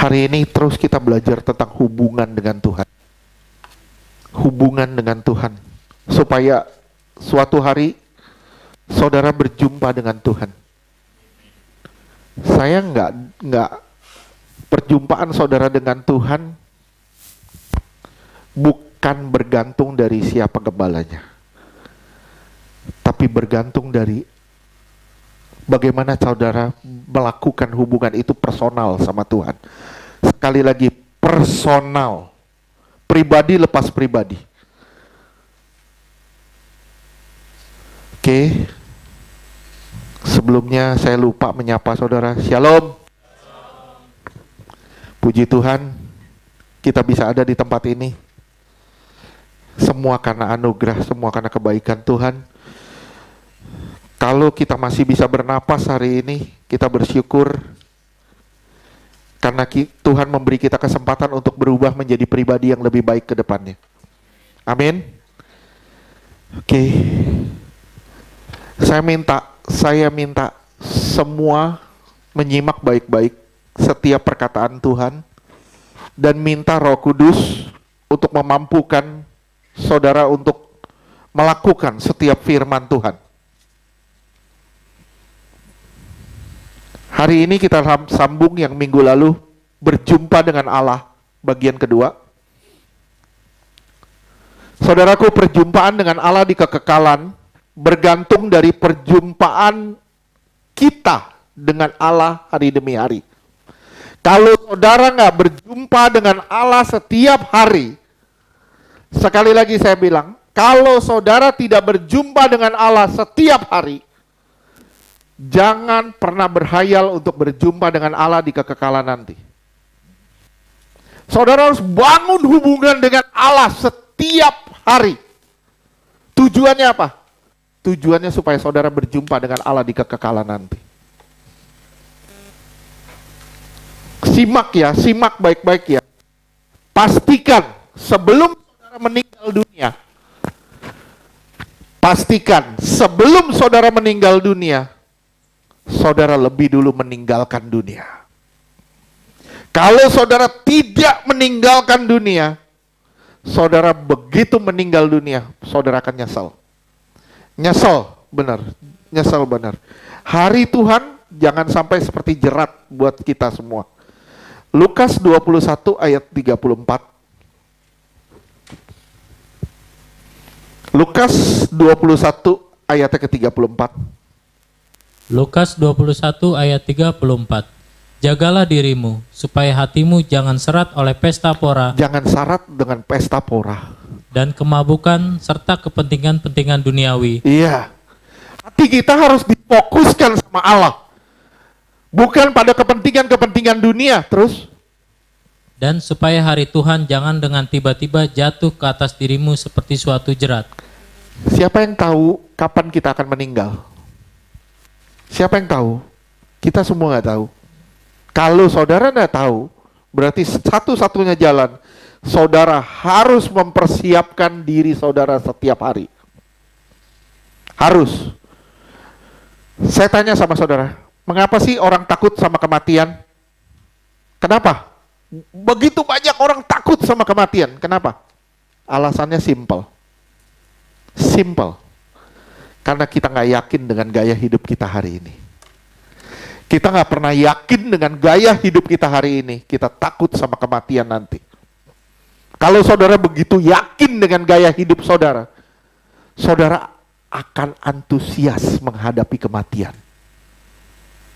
Hari ini terus kita belajar tentang hubungan dengan Tuhan. Hubungan dengan Tuhan. Supaya suatu hari saudara berjumpa dengan Tuhan. Saya nggak perjumpaan saudara dengan Tuhan bukan bergantung dari siapa gembalanya, tapi bergantung dari bagaimana saudara melakukan hubungan itu personal sama Tuhan. Sekali lagi, personal. Pribadi lepas pribadi. Oke. Sebelumnya saya lupa menyapa saudara. Shalom. Puji Tuhan, kita bisa ada di tempat ini. Semua karena anugerah, semua karena kebaikan Tuhan. Kalau kita masih bisa bernapas hari ini, kita bersyukur karena Tuhan memberi kita kesempatan untuk berubah menjadi pribadi yang lebih baik ke depannya. Amin. Oke. Saya minta semua menyimak baik-baik setiap perkataan Tuhan dan minta Roh Kudus untuk memampukan saudara untuk melakukan setiap firman Tuhan. Hari ini kita sambung yang minggu lalu, berjumpa dengan Allah, bagian kedua. Saudaraku, perjumpaan dengan Allah di kekekalan bergantung dari perjumpaan kita dengan Allah hari demi hari. Kalau saudara nggak berjumpa dengan Allah setiap hari, sekali lagi saya bilang, kalau saudara tidak berjumpa dengan Allah setiap hari, jangan pernah berhayal untuk berjumpa dengan Allah di kekekalan nanti. Saudara harus bangun hubungan dengan Allah setiap hari. Tujuannya apa? Tujuannya supaya saudara berjumpa dengan Allah di kekekalan nanti. Simak ya, simak baik-baik ya. Pastikan sebelum saudara meninggal dunia, pastikan sebelum saudara meninggal dunia, saudara lebih dulu meninggalkan dunia. Kalau saudara tidak meninggalkan dunia, saudara begitu meninggal dunia, saudara akan nyesel. Nyesel benar. Hari Tuhan jangan sampai seperti jerat buat kita semua. Lukas 21 ayat 34. Lukas 21 ayatnya ke-34. Lukas 21 ayat 34. Jagalah dirimu, supaya hatimu jangan serat oleh pesta pora. Jangan syarat dengan pesta pora. Dan kemabukan, serta kepentingan-pentingan duniawi. Iya. Hati kita harus difokuskan sama Allah. Bukan pada kepentingan-kepentingan dunia, terus. Dan supaya hari Tuhan jangan dengan tiba-tiba jatuh ke atas dirimu seperti suatu jerat. Siapa yang tahu kapan kita akan meninggal? Siapa yang tahu? Kita semua nggak tahu. Kalau saudara nggak tahu, berarti satu-satunya jalan, saudara harus mempersiapkan diri saudara setiap hari. Harus. Saya tanya sama saudara, mengapa sih orang takut sama kematian? Kenapa? Begitu banyak orang takut sama kematian. Kenapa? Alasannya simple. Simple. Karena kita nggak yakin dengan gaya hidup kita hari ini. Kita nggak pernah yakin dengan gaya hidup kita hari ini. Kita takut sama kematian nanti. Kalau saudara begitu yakin dengan gaya hidup saudara, saudara akan antusias menghadapi kematian.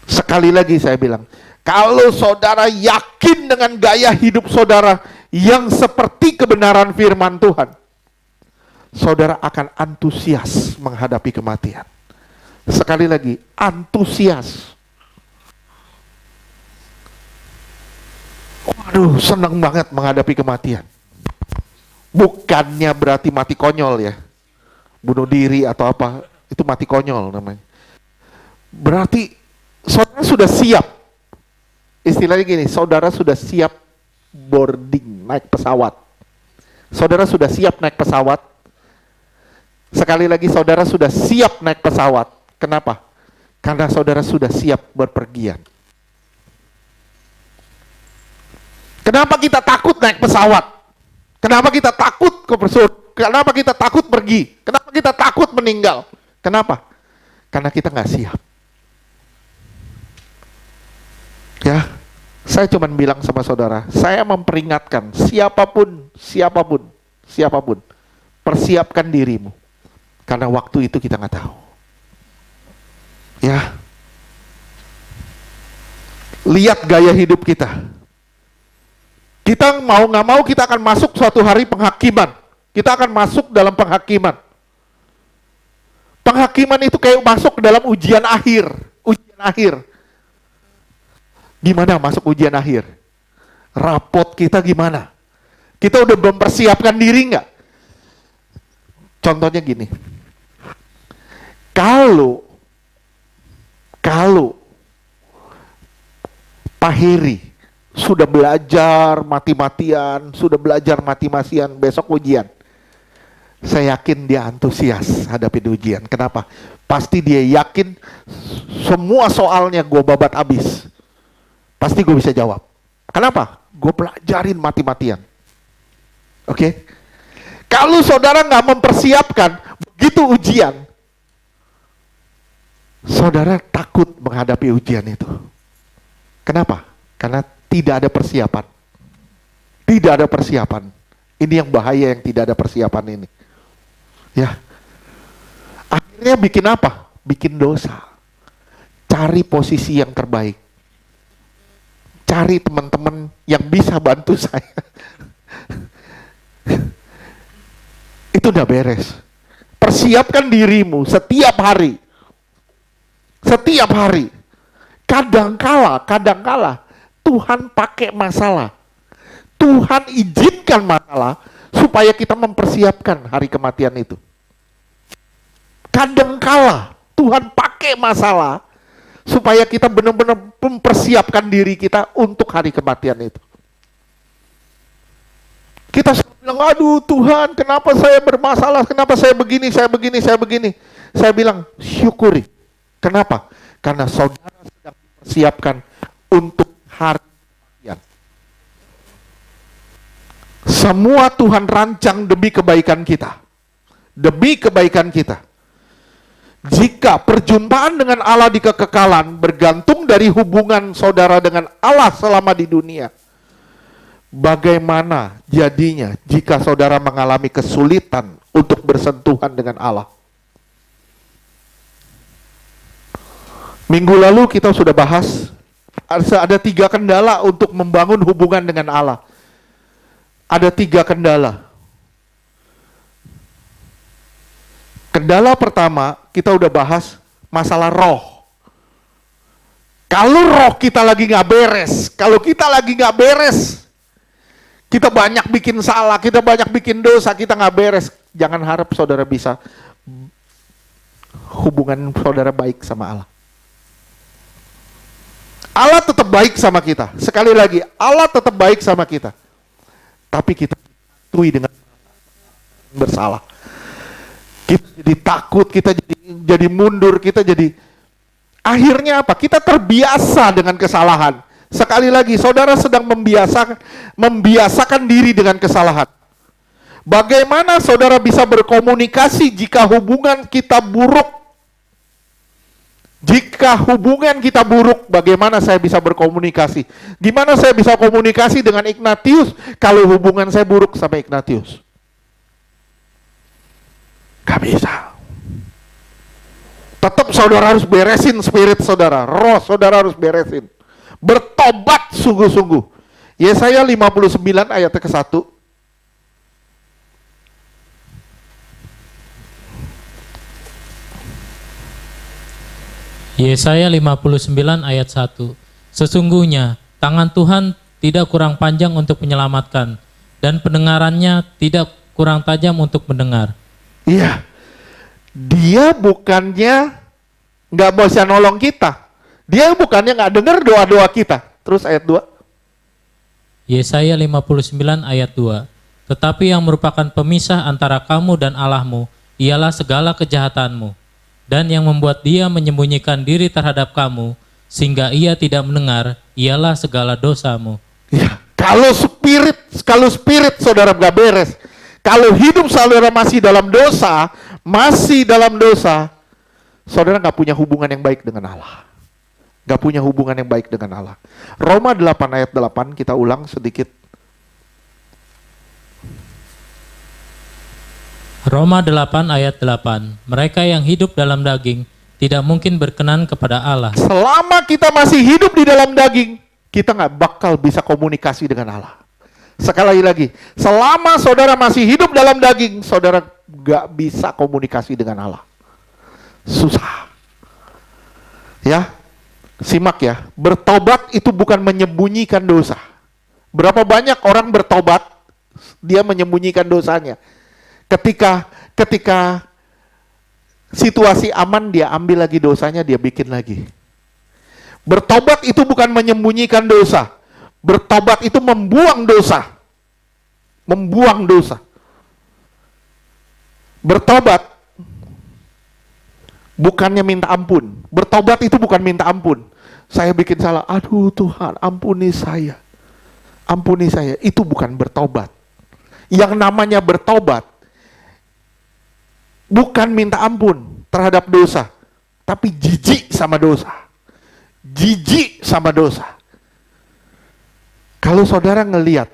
Sekali lagi saya bilang, kalau saudara yakin dengan gaya hidup saudara yang seperti kebenaran firman Tuhan, saudara akan antusias menghadapi kematian. Sekali lagi, antusias. Waduh, senang banget menghadapi kematian. Bukannya berarti mati konyol ya, bunuh diri atau apa, itu mati konyol namanya. Berarti saudara sudah siap. Istilahnya gini, saudara sudah siap boarding, naik pesawat. Saudara sudah siap naik pesawat. Sekali lagi, saudara sudah siap naik pesawat. Kenapa? Karena saudara sudah siap berpergian. Kenapa kita takut naik pesawat? Kenapa kita takut ke surga? Kenapa kita takut pergi? Kenapa kita takut meninggal? Kenapa? Karena kita nggak siap. Ya, saya cuma bilang sama saudara, saya memperingatkan siapapun, persiapkan dirimu. Karena waktu itu kita nggak tahu. Ya, lihat gaya hidup kita. Kita mau nggak mau kita akan masuk suatu hari penghakiman. Kita akan masuk dalam penghakiman. Penghakiman itu kayak masuk ke dalam ujian akhir. Ujian akhir. Gimana masuk ujian akhir? Rapot kita gimana? Kita udah mempersiapkan diri nggak? Contohnya gini. Kalau Pak Heri sudah belajar mati-matian, besok ujian. Saya yakin dia antusias hadapin ujian. Kenapa? Pasti dia yakin semua soalnya gue babat abis. Pasti gue bisa jawab. Kenapa? Gue pelajarin mati-matian. Oke? Kalau saudara nggak mempersiapkan, begitu ujian, saudara takut menghadapi ujian itu. Kenapa? Karena tidak ada persiapan. Tidak ada persiapan. Ini yang bahaya yang tidak ada persiapan ini. Ya. Akhirnya bikin apa? Bikin dosa. Cari posisi yang terbaik. Cari teman-teman yang bisa bantu saya. Itu udah beres. Persiapkan dirimu setiap hari. Setiap hari. Kadangkala Tuhan pakai masalah. Tuhan izinkan masalah supaya kita mempersiapkan hari kematian itu. Kadangkala Tuhan pakai masalah supaya kita benar-benar mempersiapkan diri kita untuk hari kematian itu. Kita bilang, aduh Tuhan, kenapa saya bermasalah? Kenapa saya begini? Saya bilang, syukuri. Kenapa? Karena saudara sedang dipersiapkan untuk hari kematian. Semua Tuhan rancang demi kebaikan kita. Demi kebaikan kita. Jika perjumpaan dengan Allah di kekekalan bergantung dari hubungan saudara dengan Allah selama di dunia, bagaimana jadinya jika saudara mengalami kesulitan untuk bersentuhan dengan Allah? Minggu lalu kita sudah bahas ada 3 kendala untuk membangun hubungan dengan Allah. Ada 3 kendala. Kendala pertama, kita udah bahas masalah roh. Kalau roh kita lagi nggak beres, kita banyak bikin salah, kita banyak bikin dosa, kita nggak beres. Jangan harap saudara bisa hubungan saudara baik sama Allah. Allah tetap baik sama kita. Sekali lagi, Allah tetap baik sama kita. Tapi kita tui dengan bersalah. Kita jadi takut, kita jadi mundur, kita jadi akhirnya apa? Kita terbiasa dengan kesalahan. Sekali lagi, saudara sedang membiasakan diri dengan kesalahan. Bagaimana saudara bisa berkomunikasi jika hubungan kita buruk? Jika hubungan kita buruk, bagaimana saya bisa berkomunikasi? Gimana saya bisa komunikasi dengan Ignatius kalau hubungan saya buruk sama Ignatius? Gak bisa. Tetap saudara harus beresin spirit saudara, roh saudara harus beresin. Bertobat sungguh-sungguh. Yesaya 59 ayat ke-1. Yesaya 59 ayat 1. Sesungguhnya tangan Tuhan tidak kurang panjang untuk menyelamatkan, dan pendengarannya tidak kurang tajam untuk mendengar. Iya, dia bukannya nggak bisa nolong kita. Dia bukannya nggak dengar doa-doa kita. Terus ayat 2. Yesaya 59 ayat 2. Tetapi yang merupakan pemisah antara kamu dan Allahmu, ialah segala kejahatanmu. Dan yang membuat dia menyembunyikan diri terhadap kamu, sehingga ia tidak mendengar, ialah segala dosamu. Ya, Kalau spirit saudara gak beres, kalau hidup saudara masih dalam dosa, saudara gak punya hubungan yang baik dengan Allah. Gak punya hubungan yang baik dengan Allah. Roma 8 ayat 8, kita ulang sedikit. Roma 8 ayat 8. Mereka yang hidup dalam daging tidak mungkin berkenan kepada Allah. Selama kita masih hidup di dalam daging, kita gak bakal bisa komunikasi dengan Allah. Sekali lagi, selama saudara masih hidup dalam daging, saudara gak bisa komunikasi dengan Allah. Susah. Ya, simak ya, bertobat itu bukan menyembunyikan dosa. Berapa banyak orang bertobat, dia menyembunyikan dosanya. Ketika situasi aman, dia ambil lagi dosanya, dia bikin lagi. Bertobat itu bukan menyembunyikan dosa. Bertobat itu membuang dosa. Membuang dosa. Bertobat bukannya minta ampun. Bertobat itu bukan minta ampun. Saya bikin salah, aduh Tuhan, ampuni saya. Ampuni saya. Itu bukan bertobat. Yang namanya bertobat bukan minta ampun terhadap dosa, tapi jijik sama dosa. Jijik sama dosa. Kalau saudara ngelihat,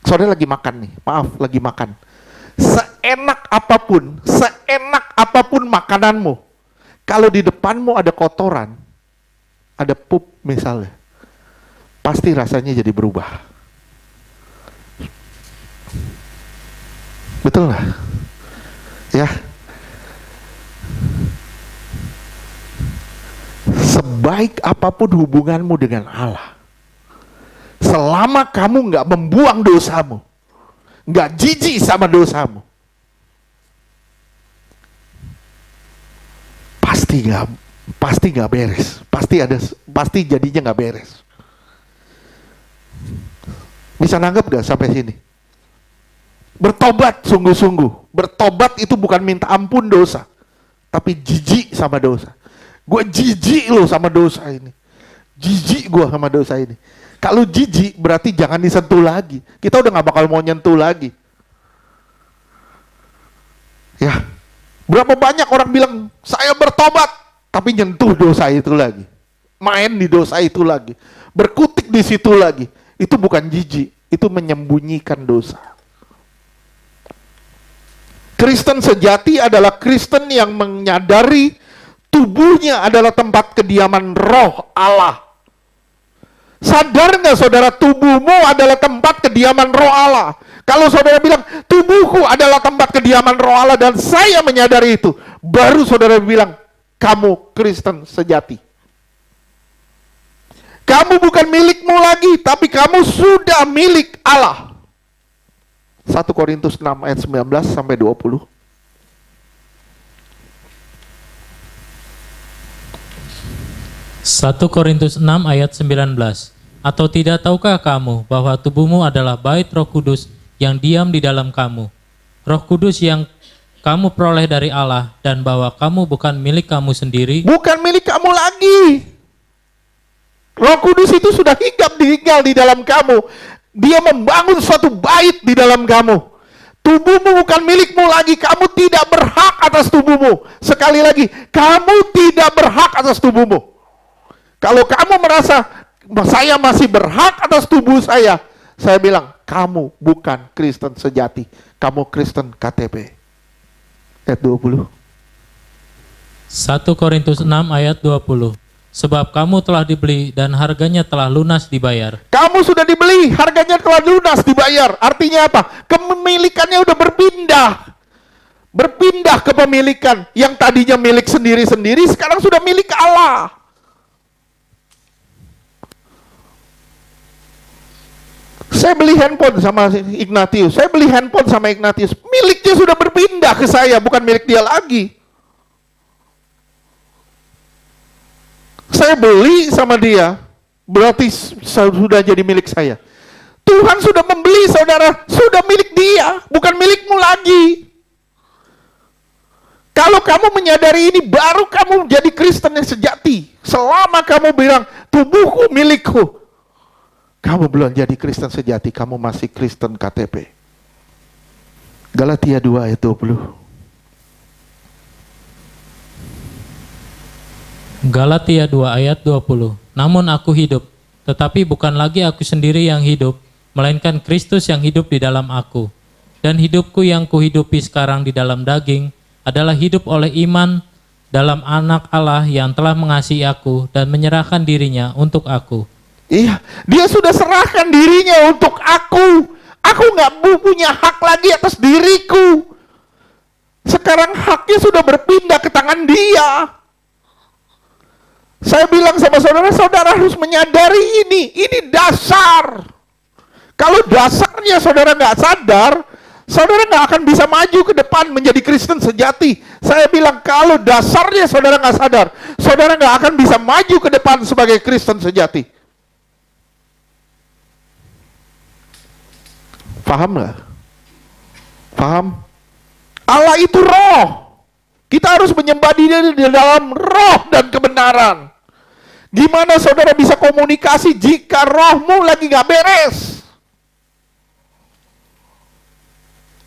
saudara lagi makan nih, maaf, lagi makan. Seenak apapun makananmu, kalau di depanmu ada kotoran, ada pup misalnya, pasti rasanya jadi berubah. Betul lah? Ya. Sebaik apapun hubunganmu dengan Allah, selama kamu nggak membuang dosamu, nggak jijik sama dosamu, pasti nggak beres, pasti jadinya nggak beres. Bisa nanggap nggak sampai sini? Bertobat sungguh-sungguh. Bertobat itu bukan minta ampun dosa, tapi jijik sama dosa. Gue jijik loh sama dosa ini. Jijik gue sama dosa ini. Kalau jijik berarti jangan disentuh lagi. Kita udah gak bakal mau nyentuh lagi. Ya, berapa banyak orang bilang saya bertobat, tapi nyentuh dosa itu lagi, main di dosa itu lagi, berkutik di situ lagi. Itu bukan jijik, itu menyembunyikan dosa. Kristen sejati adalah Kristen yang menyadari tubuhnya adalah tempat kediaman roh Allah. Sadar nggak saudara, tubuhmu adalah tempat kediaman roh Allah. Kalau saudara bilang, tubuhku adalah tempat kediaman roh Allah dan saya menyadari itu, baru saudara bilang, kamu Kristen sejati. Kamu bukan milikmu lagi, tapi kamu sudah milik Allah. 1 Korintus 6 ayat 19 sampai 20. 1 Korintus 6 ayat 19. Atau tidak tahukah kamu bahwa tubuhmu adalah bait Roh Kudus yang diam di dalam kamu, Roh Kudus yang kamu peroleh dari Allah, dan bahwa kamu bukan milik kamu sendiri? Bukan milik kamu lagi. Roh Kudus itu sudah tinggal di dalam kamu. Dia membangun suatu bait di dalam kamu. Tubuhmu bukan milikmu lagi. Kamu tidak berhak atas tubuhmu. Sekali lagi, kamu tidak berhak atas tubuhmu. Kalau kamu merasa saya masih berhak atas tubuh saya bilang, kamu bukan Kristen sejati. Kamu Kristen KTP. Ayat 20. 1 Korintus 6 ayat 20. Sebab kamu telah dibeli dan harganya telah lunas dibayar. Kamu sudah dibeli, harganya telah lunas dibayar. Artinya apa? Kepemilikannya udah berpindah. Berpindah kepemilikan. Yang tadinya milik sendiri-sendiri, sekarang sudah milik Allah. Saya beli handphone sama Ignatius. Miliknya sudah berpindah ke saya, bukan milik dia lagi. Saya beli sama dia, berarti sudah jadi milik saya. Tuhan sudah membeli saudara, sudah milik dia, bukan milikmu lagi. Kalau kamu menyadari ini, baru kamu jadi Kristen yang sejati. Selama kamu bilang, tubuhku milikku, Kamu belum jadi Kristen sejati, kamu masih Kristen KTP. Galatia 2 ayat 20. Galatia 2 ayat 20. Namun aku hidup, tetapi bukan lagi aku sendiri yang hidup, melainkan Kristus yang hidup di dalam aku. Dan hidupku yang kuhidupi sekarang di dalam daging adalah hidup oleh iman dalam Anak Allah yang telah mengasihi aku dan menyerahkan dirinya untuk aku. Iya, dia sudah serahkan dirinya untuk aku. Aku nggak punya hak lagi atas diriku. Sekarang haknya sudah berpindah ke tangan dia. Saya bilang sama saudara, saudara harus menyadari ini dasar. Kalau dasarnya saudara nggak sadar, saudara nggak akan bisa maju ke depan menjadi Kristen sejati. Saya bilang kalau dasarnya saudara nggak sadar, saudara nggak akan bisa maju ke depan sebagai Kristen sejati. Paham nggak? Paham? Allah itu roh. Kita harus menyembah Dia di dalam roh dan kebenaran. Gimana saudara bisa komunikasi jika rohmu lagi nggak beres?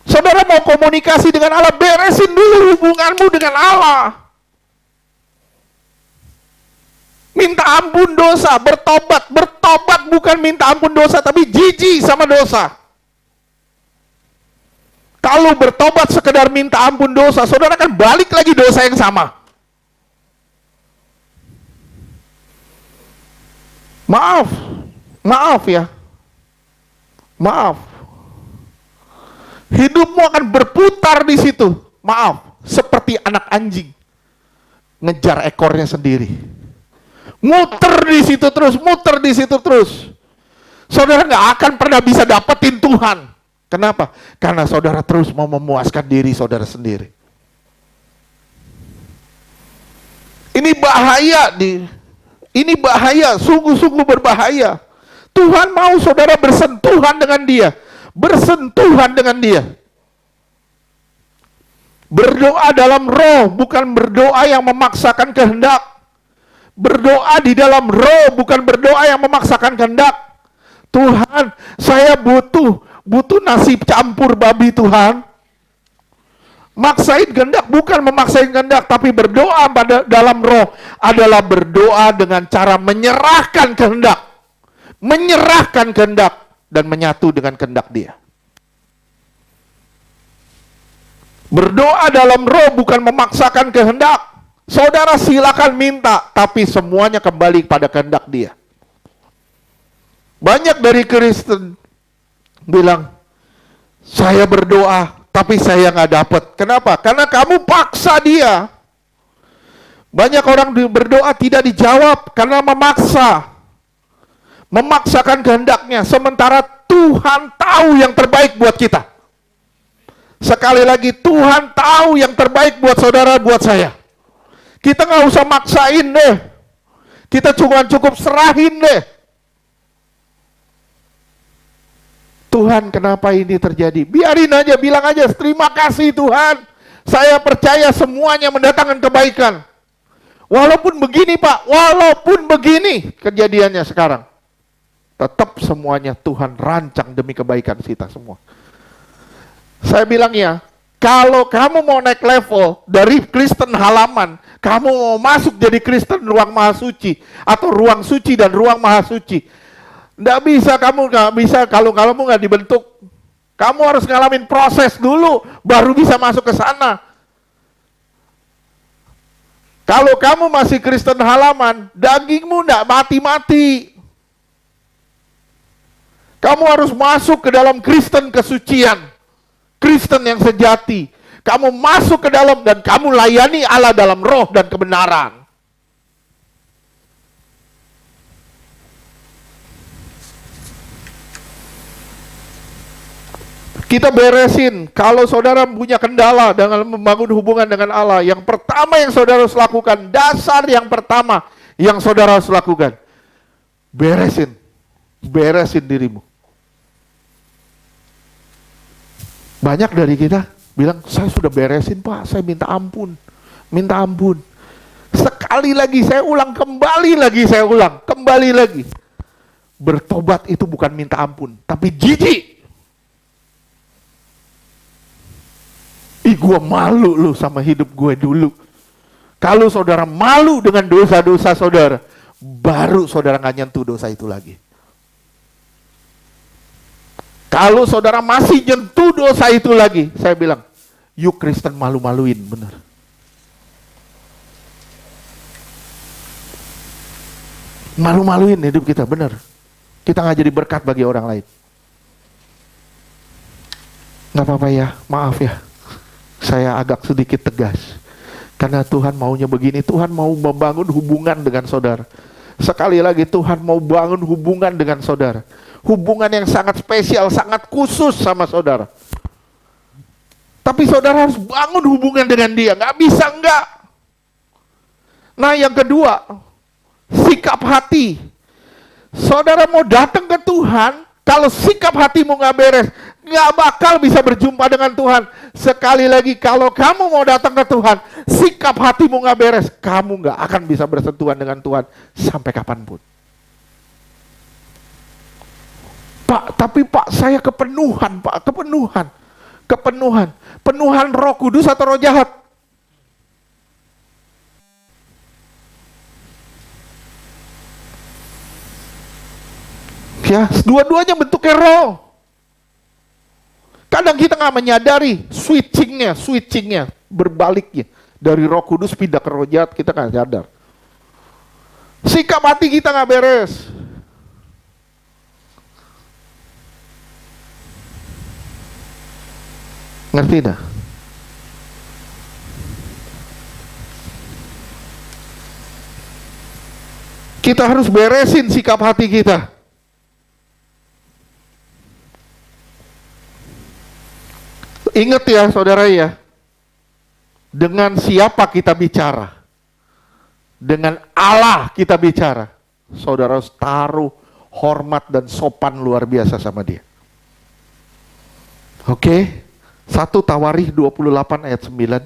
Saudara mau komunikasi dengan Allah, beresin dulu hubunganmu dengan Allah. Minta ampun dosa, bertobat. Bertobat bukan minta ampun dosa, tapi jijik sama dosa. Kalau bertobat sekedar minta ampun dosa, saudara akan balik lagi dosa yang sama. Maaf ya. Maaf. Hidupmu akan berputar di situ. Maaf, seperti anak anjing ngejar ekornya sendiri. Muter di situ terus, muter di situ terus. Saudara nggak akan pernah bisa dapetin Tuhan. Kenapa? Karena saudara terus mau memuaskan diri saudara sendiri. Ini bahaya ini bahaya, sungguh-sungguh berbahaya. Tuhan mau saudara bersentuhan dengan Dia. Bersentuhan dengan Dia. Berdoa dalam roh, bukan berdoa yang memaksakan kehendak. Berdoa di dalam roh, bukan berdoa yang memaksakan kehendak. Tuhan, saya butuh nasi campur babi Tuhan. Maksain kehendak bukan memaksain kehendak, tapi berdoa pada dalam roh adalah berdoa dengan cara menyerahkan kehendak. Menyerahkan kehendak dan menyatu dengan kehendak Dia. Berdoa dalam roh bukan memaksakan kehendak. Saudara silakan minta, tapi semuanya kembali pada kehendak Dia. Banyak dari Kristen bilang, saya berdoa, tapi saya nggak dapat. Kenapa? Karena kamu paksa dia. Banyak orang berdoa tidak dijawab karena memaksa. Memaksakan kehendaknya. Sementara Tuhan tahu yang terbaik buat kita. Sekali lagi, Tuhan tahu yang terbaik buat saudara, buat saya. Kita nggak usah maksain deh. Kita cukup serahin deh. Tuhan, kenapa ini terjadi? Biarin aja, bilang aja, terima kasih Tuhan. Saya percaya semuanya mendatangkan kebaikan. Walaupun begini Pak, walaupun begini kejadiannya sekarang. Tetap semuanya Tuhan rancang demi kebaikan kita semua. Saya bilang ya, kalau kamu mau naik level dari Kristen halaman, kamu mau masuk jadi Kristen ruang maha suci, atau ruang suci dan ruang maha suci, kamu nggak bisa kalau kamu nggak dibentuk. Kamu harus ngalamin proses dulu, baru bisa masuk ke sana. Kalau kamu masih Kristen halaman, dagingmu nggak mati-mati. Kamu harus masuk ke dalam Kristen kesucian, Kristen yang sejati. Kamu masuk ke dalam dan kamu layani Allah dalam roh dan kebenaran. Kita beresin. Kalau saudara punya kendala dalam membangun hubungan dengan Allah, yang pertama yang saudara harus lakukan, dasar yang pertama yang saudara harus lakukan, beresin dirimu. Banyak dari kita bilang, saya sudah beresin Pak, saya minta ampun. Sekali lagi saya ulang, kembali lagi. Bertobat itu bukan minta ampun, tapi jijik. Gue malu lu sama hidup gue dulu. Kalau saudara malu dengan dosa-dosa saudara, baru saudara nggak nyentuh dosa itu lagi. Kalau saudara masih nyentuh dosa itu lagi, saya bilang, you Kristen malu-maluin, bener. Malu-maluin hidup kita, bener. Kita nggak jadi berkat bagi orang lain. Nggak apa-apa ya, maaf ya. Saya agak sedikit tegas. Karena Tuhan maunya begini, Tuhan mau membangun hubungan dengan saudara. Sekali lagi, Tuhan mau bangun hubungan dengan saudara. Hubungan yang sangat spesial, sangat khusus sama saudara. Tapi saudara harus bangun hubungan dengan dia, nggak bisa enggak. Nah yang kedua, sikap hati. Saudara mau datang ke Tuhan, kalau sikap hatimu nggak beres, nggak bakal bisa berjumpa dengan Tuhan. Sekali lagi, kalau kamu mau datang ke Tuhan, sikap hatimu nggak beres, kamu nggak akan bisa bersentuhan dengan Tuhan sampai kapanpun. Pak, tapi Pak, saya kepenuhan, Pak, kepenuhan. Penuhan Roh Kudus atau roh jahat? Ya, dua-duanya bentuknya roh. Kadang kita nggak menyadari switchingnya, berbaliknya. Dari Roh Kudus pindah ke roh jahat, kita nggak sadar. Sikap hati kita nggak beres. Ngerti dah? Kita harus beresin sikap hati kita. Ingat ya saudara ya, dengan siapa kita bicara? Dengan Allah kita bicara. Saudara harus taruh hormat dan sopan luar biasa sama dia. Oke? 1 Tawarikh 28 ayat 9.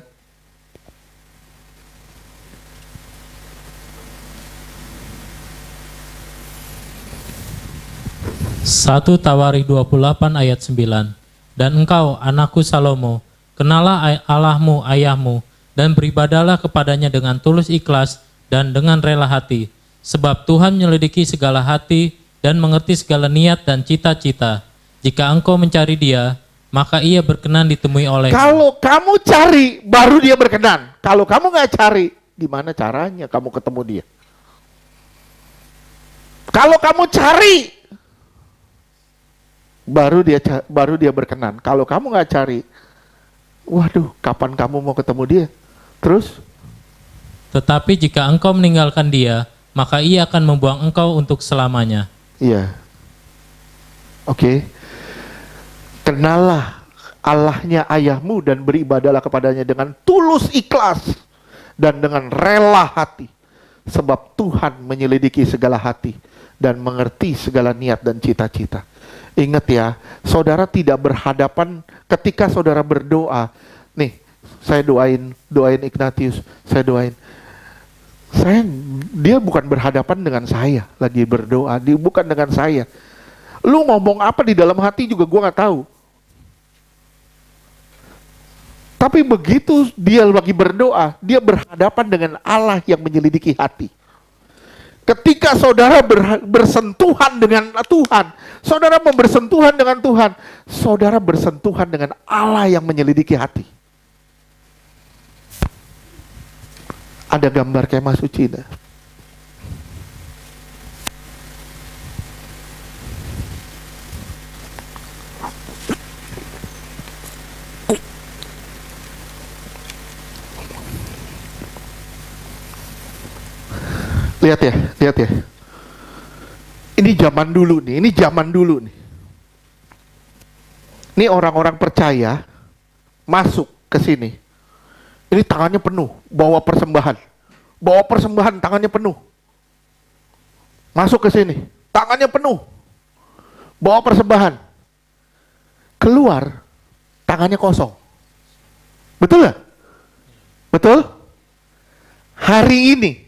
Satu Tawarikh 28 ayat 9. Dan engkau, anakku Salomo, kenalah Allahmu, ayahmu, dan beribadalah kepadanya dengan tulus ikhlas dan dengan rela hati. Sebab Tuhan menyelidiki segala hati dan mengerti segala niat dan cita-cita. Jika engkau mencari dia, maka ia berkenan ditemui oleh. Kalau kamu cari, baru dia berkenan. Kalau kamu nggak cari, gimana caranya kamu ketemu dia? Kalau kamu cari, baru dia berkenan. Kalau kamu nggak cari, waduh, kapan kamu mau ketemu dia? Terus? Tetapi jika engkau meninggalkan dia, maka ia akan membuang engkau untuk selamanya. Iya. Oke. Kenalah Allahnya ayahmu dan beribadalah kepadanya dengan tulus ikhlas dan dengan rela hati. Sebab Tuhan menyelidiki segala hati dan mengerti segala niat dan cita-cita. Ingat ya, saudara tidak berhadapan ketika saudara berdoa. Nih, saya doain Ignatius, dia bukan berhadapan dengan saya lagi berdoa, dia bukan dengan saya. Lu ngomong apa di dalam hati juga gua nggak tahu. Tapi begitu dia lagi berdoa, dia berhadapan dengan Allah yang menyelidiki hati. Ketika saudara bersentuhan dengan Tuhan, saudara bersentuhan dengan Tuhan, saudara bersentuhan dengan Allah yang menyelidiki hati. Ada gambar kemah suci. Lihat ya. Ini zaman dulu nih. Ini orang-orang percaya masuk ke sini. Ini tangannya penuh, bawa persembahan tangannya penuh. Masuk ke sini, tangannya penuh, bawa persembahan. Keluar, tangannya kosong. Betul nggak? Betul? Hari ini,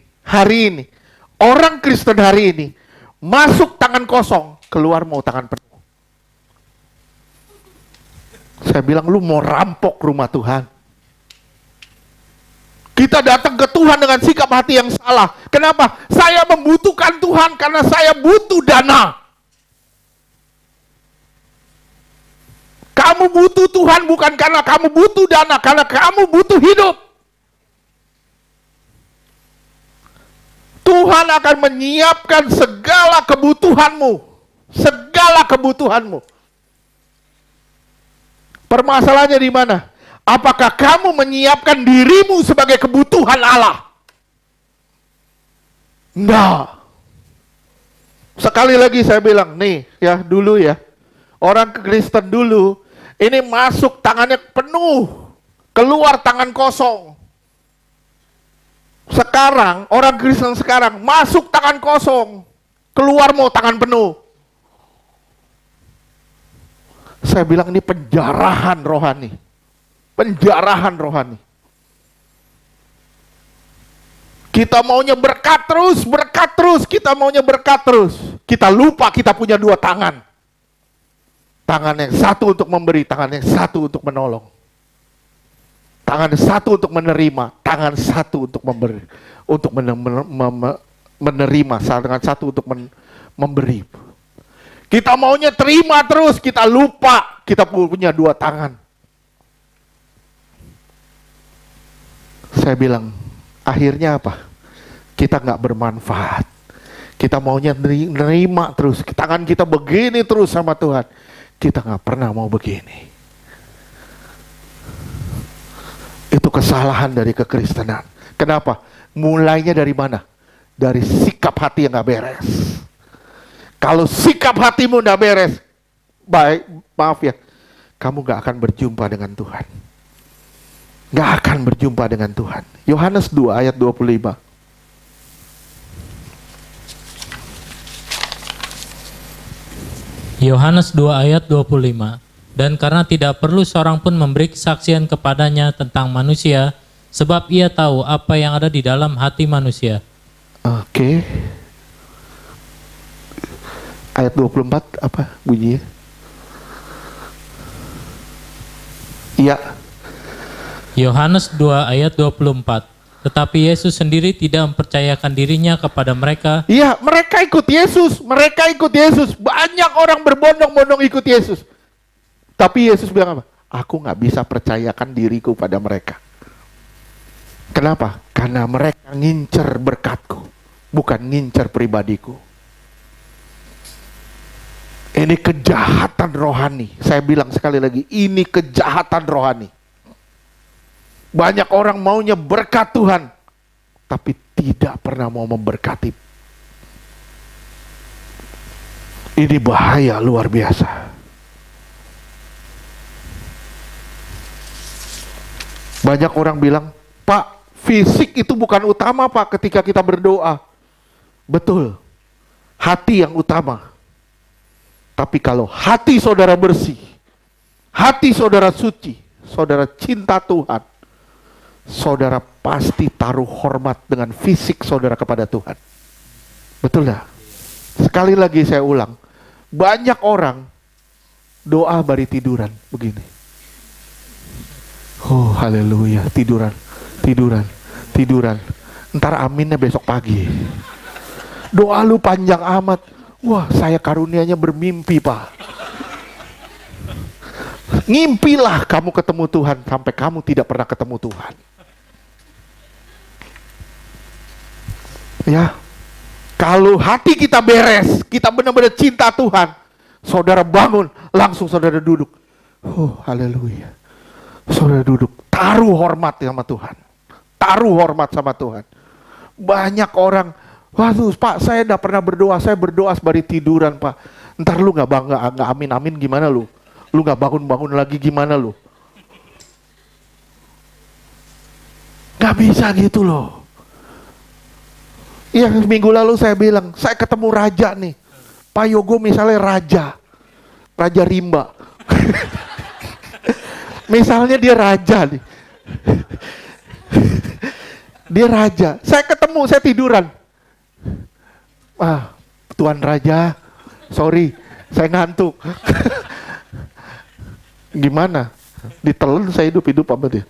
orang Kristen hari ini masuk tangan tangan kosong, keluar mau tangan penuh. Saya bilang, lu mau rampok rumah Tuhan. Kita datang ke Tuhan dengan sikap hati yang salah. Kenapa? Saya membutuhkan Tuhan karena saya butuh dana. Kamu butuh Tuhan bukan karena kamu butuh dana, karena kamu butuh hidup. Tuhan akan menyiapkan segala kebutuhanmu. Segala kebutuhanmu. Permasalahannya di mana? Apakah kamu menyiapkan dirimu sebagai kebutuhan Allah? Enggak. Sekali lagi saya bilang, nih ya dulu ya. Orang Kristen dulu, ini masuk tangannya penuh, keluar tangan kosong. Sekarang, orang Kristen sekarang masuk tangan kosong, keluar mau tangan penuh. Saya bilang ini penjarahan rohani. Penjarahan rohani. Kita maunya berkat terus, kita maunya berkat terus. Kita lupa kita punya dua tangan. Tangan yang satu untuk memberi, tangan yang satu untuk menolong. Tangan satu untuk menerima, tangan satu untuk memberi, untuk menerima, tangan satu untuk memberi. Kita maunya terima terus, kita lupa kita punya dua tangan. Saya bilang, akhirnya apa? Kita nggak bermanfaat. Kita maunya nerima terus, tangan kita begini terus sama Tuhan. Kita nggak pernah mau begini. Itu kesalahan dari kekristenan. Kenapa? Mulainya dari mana? Dari sikap hati yang nggak beres. Kalau sikap hatimu nggak beres, baik, maaf ya, kamu nggak akan berjumpa dengan Tuhan. Nggak akan berjumpa dengan Tuhan. Yohanes 2 ayat 25. Yohanes 2 ayat 25. Dan karena tidak perlu seorang pun memberi kesaksian kepadanya tentang manusia, sebab ia tahu apa yang ada di dalam hati manusia. Oke. Ayat 24 apa bunyinya? Iya. Yohanes 2 ayat 24. Tetapi Yesus sendiri tidak mempercayakan dirinya kepada mereka. Iya, mereka ikut Yesus, mereka ikut Yesus. Banyak orang berbondong-bondong ikut Yesus. Tapi Yesus bilang apa? Aku nggak bisa percayakan diriku pada mereka. Kenapa? Karena mereka ngincer berkatku, bukan ngincer pribadiku. Ini kejahatan rohani. Saya bilang sekali lagi, ini kejahatan rohani. Banyak orang maunya berkat Tuhan, tapi tidak pernah mau memberkati. Ini bahaya luar biasa. Banyak orang bilang, Pak, fisik itu bukan utama Pak ketika kita berdoa. Betul, hati yang utama. Tapi kalau hati saudara bersih, hati saudara suci, saudara cinta Tuhan, saudara pasti taruh hormat dengan fisik saudara kepada Tuhan. Betul ya? Sekali lagi saya ulang, banyak orang doa bari tiduran begini. Oh haleluya, tiduran. Ntar aminnya besok pagi. Doa lu panjang amat. Wah, saya karunianya bermimpi Pak. Ngimpilah kamu ketemu Tuhan sampai kamu tidak pernah ketemu Tuhan. Ya, kalau hati kita beres, kita benar-benar cinta Tuhan, saudara bangun, langsung saudara duduk. Oh haleluya. Saudara duduk, taruh hormat sama Tuhan. Taruh hormat sama Tuhan. Banyak orang, waduh Pak, saya tidak pernah berdoa, saya berdoa sebari tiduran Pak. Ntar lu nggak amin gimana lu? Lu nggak bangun lagi gimana lu? Nggak bisa gitu loh. Iya, minggu lalu saya bilang, saya ketemu raja nih. Pak Yogo misalnya Raja Rimba. Misalnya dia raja nih. Dia raja. Saya ketemu, saya tiduran. Tuan Raja, Sorry, saya ngantuk. Gimana? Ditelan saya hidup apa dia?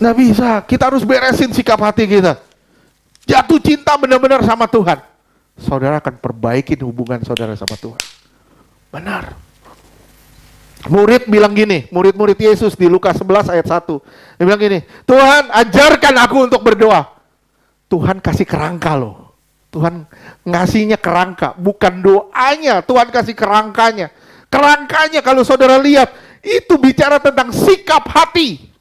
Nggak bisa, kita harus beresin sikap hati kita. Jatuh cinta benar-benar sama Tuhan. Saudara akan perbaikin hubungan saudara sama Tuhan. Benar. Murid bilang gini, murid-murid Yesus di Lukas 11 ayat 1. Dia bilang gini, Tuhan ajarkan aku untuk berdoa. Tuhan kasih kerangka loh. Tuhan ngasihnya kerangka, bukan doanya. Tuhan kasih kerangkanya. Kerangkanya kalau saudara lihat, itu bicara tentang sikap hati.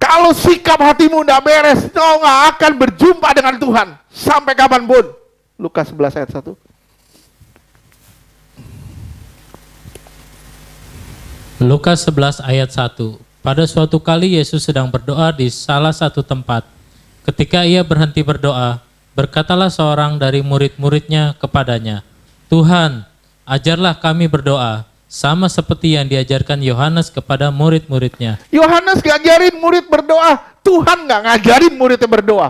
Kalau sikap hatimu tidak beres, kau nggak akan berjumpa dengan Tuhan. Sampai kapanpun. Lukas 11 ayat 1. Lukas 11 ayat 1. Pada suatu kali Yesus sedang berdoa di salah satu tempat. Ketika ia berhenti berdoa, berkatalah seorang dari murid-muridnya kepadanya, Tuhan, ajarlah kami berdoa, sama seperti yang diajarkan Yohanes kepada murid-muridnya. Yohanes ngajarin murid berdoa, Tuhan nggak ngajarin muridnya berdoa.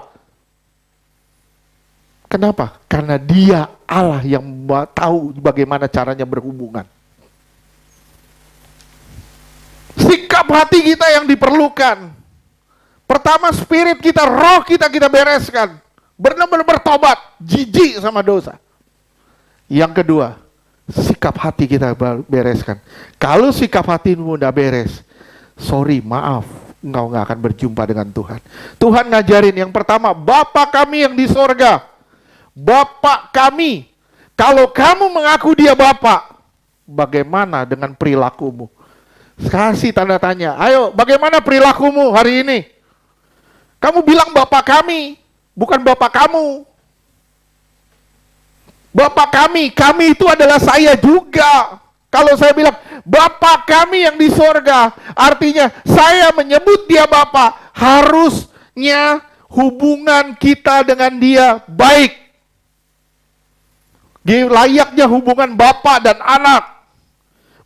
Kenapa? Karena dia Allah yang tahu bagaimana caranya berhubungan. Sikap hati kita yang diperlukan. Pertama, spirit kita, roh kita bereskan. Benar-benar bertobat, jijik sama dosa. Yang kedua, sikap hati kita bereskan. Kalau sikap hatimu udah beres, sorry, maaf, engkau nggak akan berjumpa dengan Tuhan. Tuhan ngajarin yang pertama, Bapa kami yang di sorga. Bapa kami. Kalau kamu mengaku dia Bapa, bagaimana dengan perilakumu? Kasih tanda tanya. Ayo, bagaimana perilakumu hari ini? Kamu bilang Bapa kami, bukan Bapa kamu. Bapa kami itu adalah saya juga. Kalau saya bilang Bapa kami yang di sorga, artinya saya menyebut dia Bapa, harusnya hubungan kita dengan dia baik. Layaknya hubungan Bapa dan anak.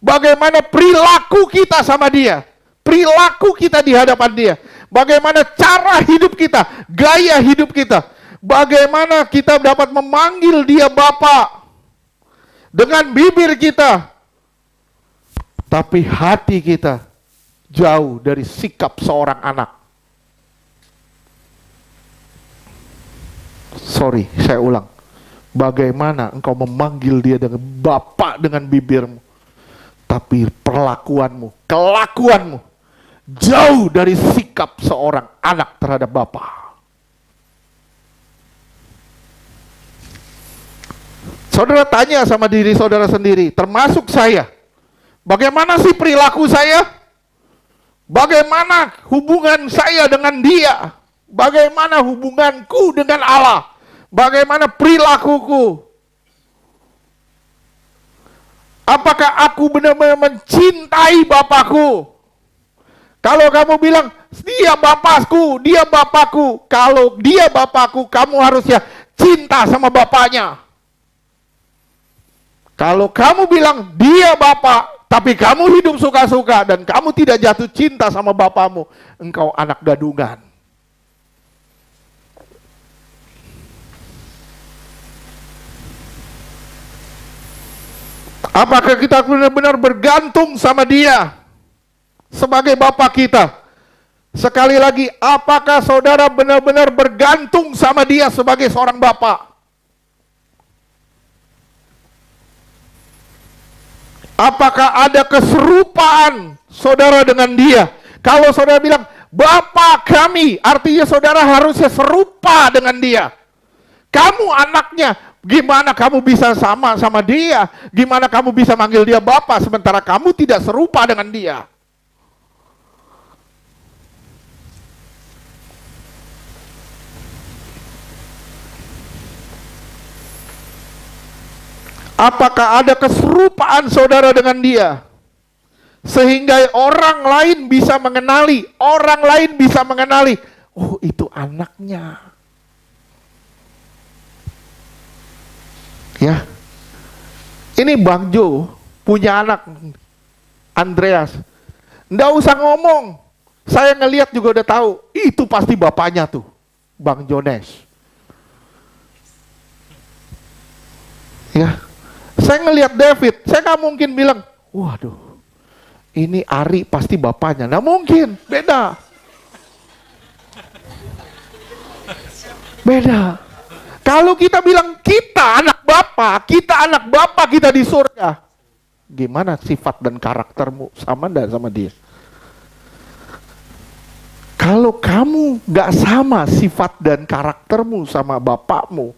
Bagaimana perilaku kita sama dia, perilaku kita di hadapan dia, bagaimana cara hidup kita, gaya hidup kita. Bagaimana kita dapat memanggil dia Bapa dengan bibir kita, tapi hati kita jauh dari sikap seorang anak. Sorry, saya ulang. Bagaimana engkau memanggil dia dengan Bapa dengan bibirmu, tapi perlakuanmu, kelakuanmu jauh dari sikap seorang anak terhadap Bapa. Saudara tanya sama diri saudara sendiri, termasuk saya. Bagaimana sih perilaku saya? Bagaimana hubungan saya dengan dia? Bagaimana hubunganku dengan Allah? Bagaimana perilakuku? Apakah aku benar-benar mencintai Bapakku? Kalau kamu bilang, dia Bapakku, dia Bapakku. Kalau dia Bapakku, kamu harusnya cinta sama Bapaknya. Kalau kamu bilang dia Bapak, tapi kamu hidup suka-suka dan kamu tidak jatuh cinta sama Bapamu, engkau anak gadungan. Apakah kita benar-benar bergantung sama dia sebagai Bapak kita? Sekali lagi, apakah saudara benar-benar bergantung sama dia sebagai seorang Bapak? Apakah ada keserupaan saudara dengan dia? Kalau saudara bilang, Bapa kami, artinya saudara harusnya serupa dengan dia. Kamu anaknya, gimana kamu bisa sama dia? Gimana kamu bisa manggil dia Bapa sementara kamu tidak serupa dengan dia? Apakah ada keserupaan saudara dengan dia? Sehingga orang lain bisa mengenali, oh itu anaknya. Ya. Ini Bang Jo punya anak Andreas. Nggak usah ngomong. Saya ngelihat juga udah tahu, itu pasti bapaknya tuh, Bang Jones. Ya, saya ngelihat David, saya nggak mungkin bilang, waduh, ini Ari pasti bapaknya. Nggak mungkin, beda. Beda. Kalau kita bilang kita anak Bapa kita di surga. Gimana sifat dan karaktermu sama enggak sama dia? Kalau kamu nggak sama sifat dan karaktermu sama bapakmu,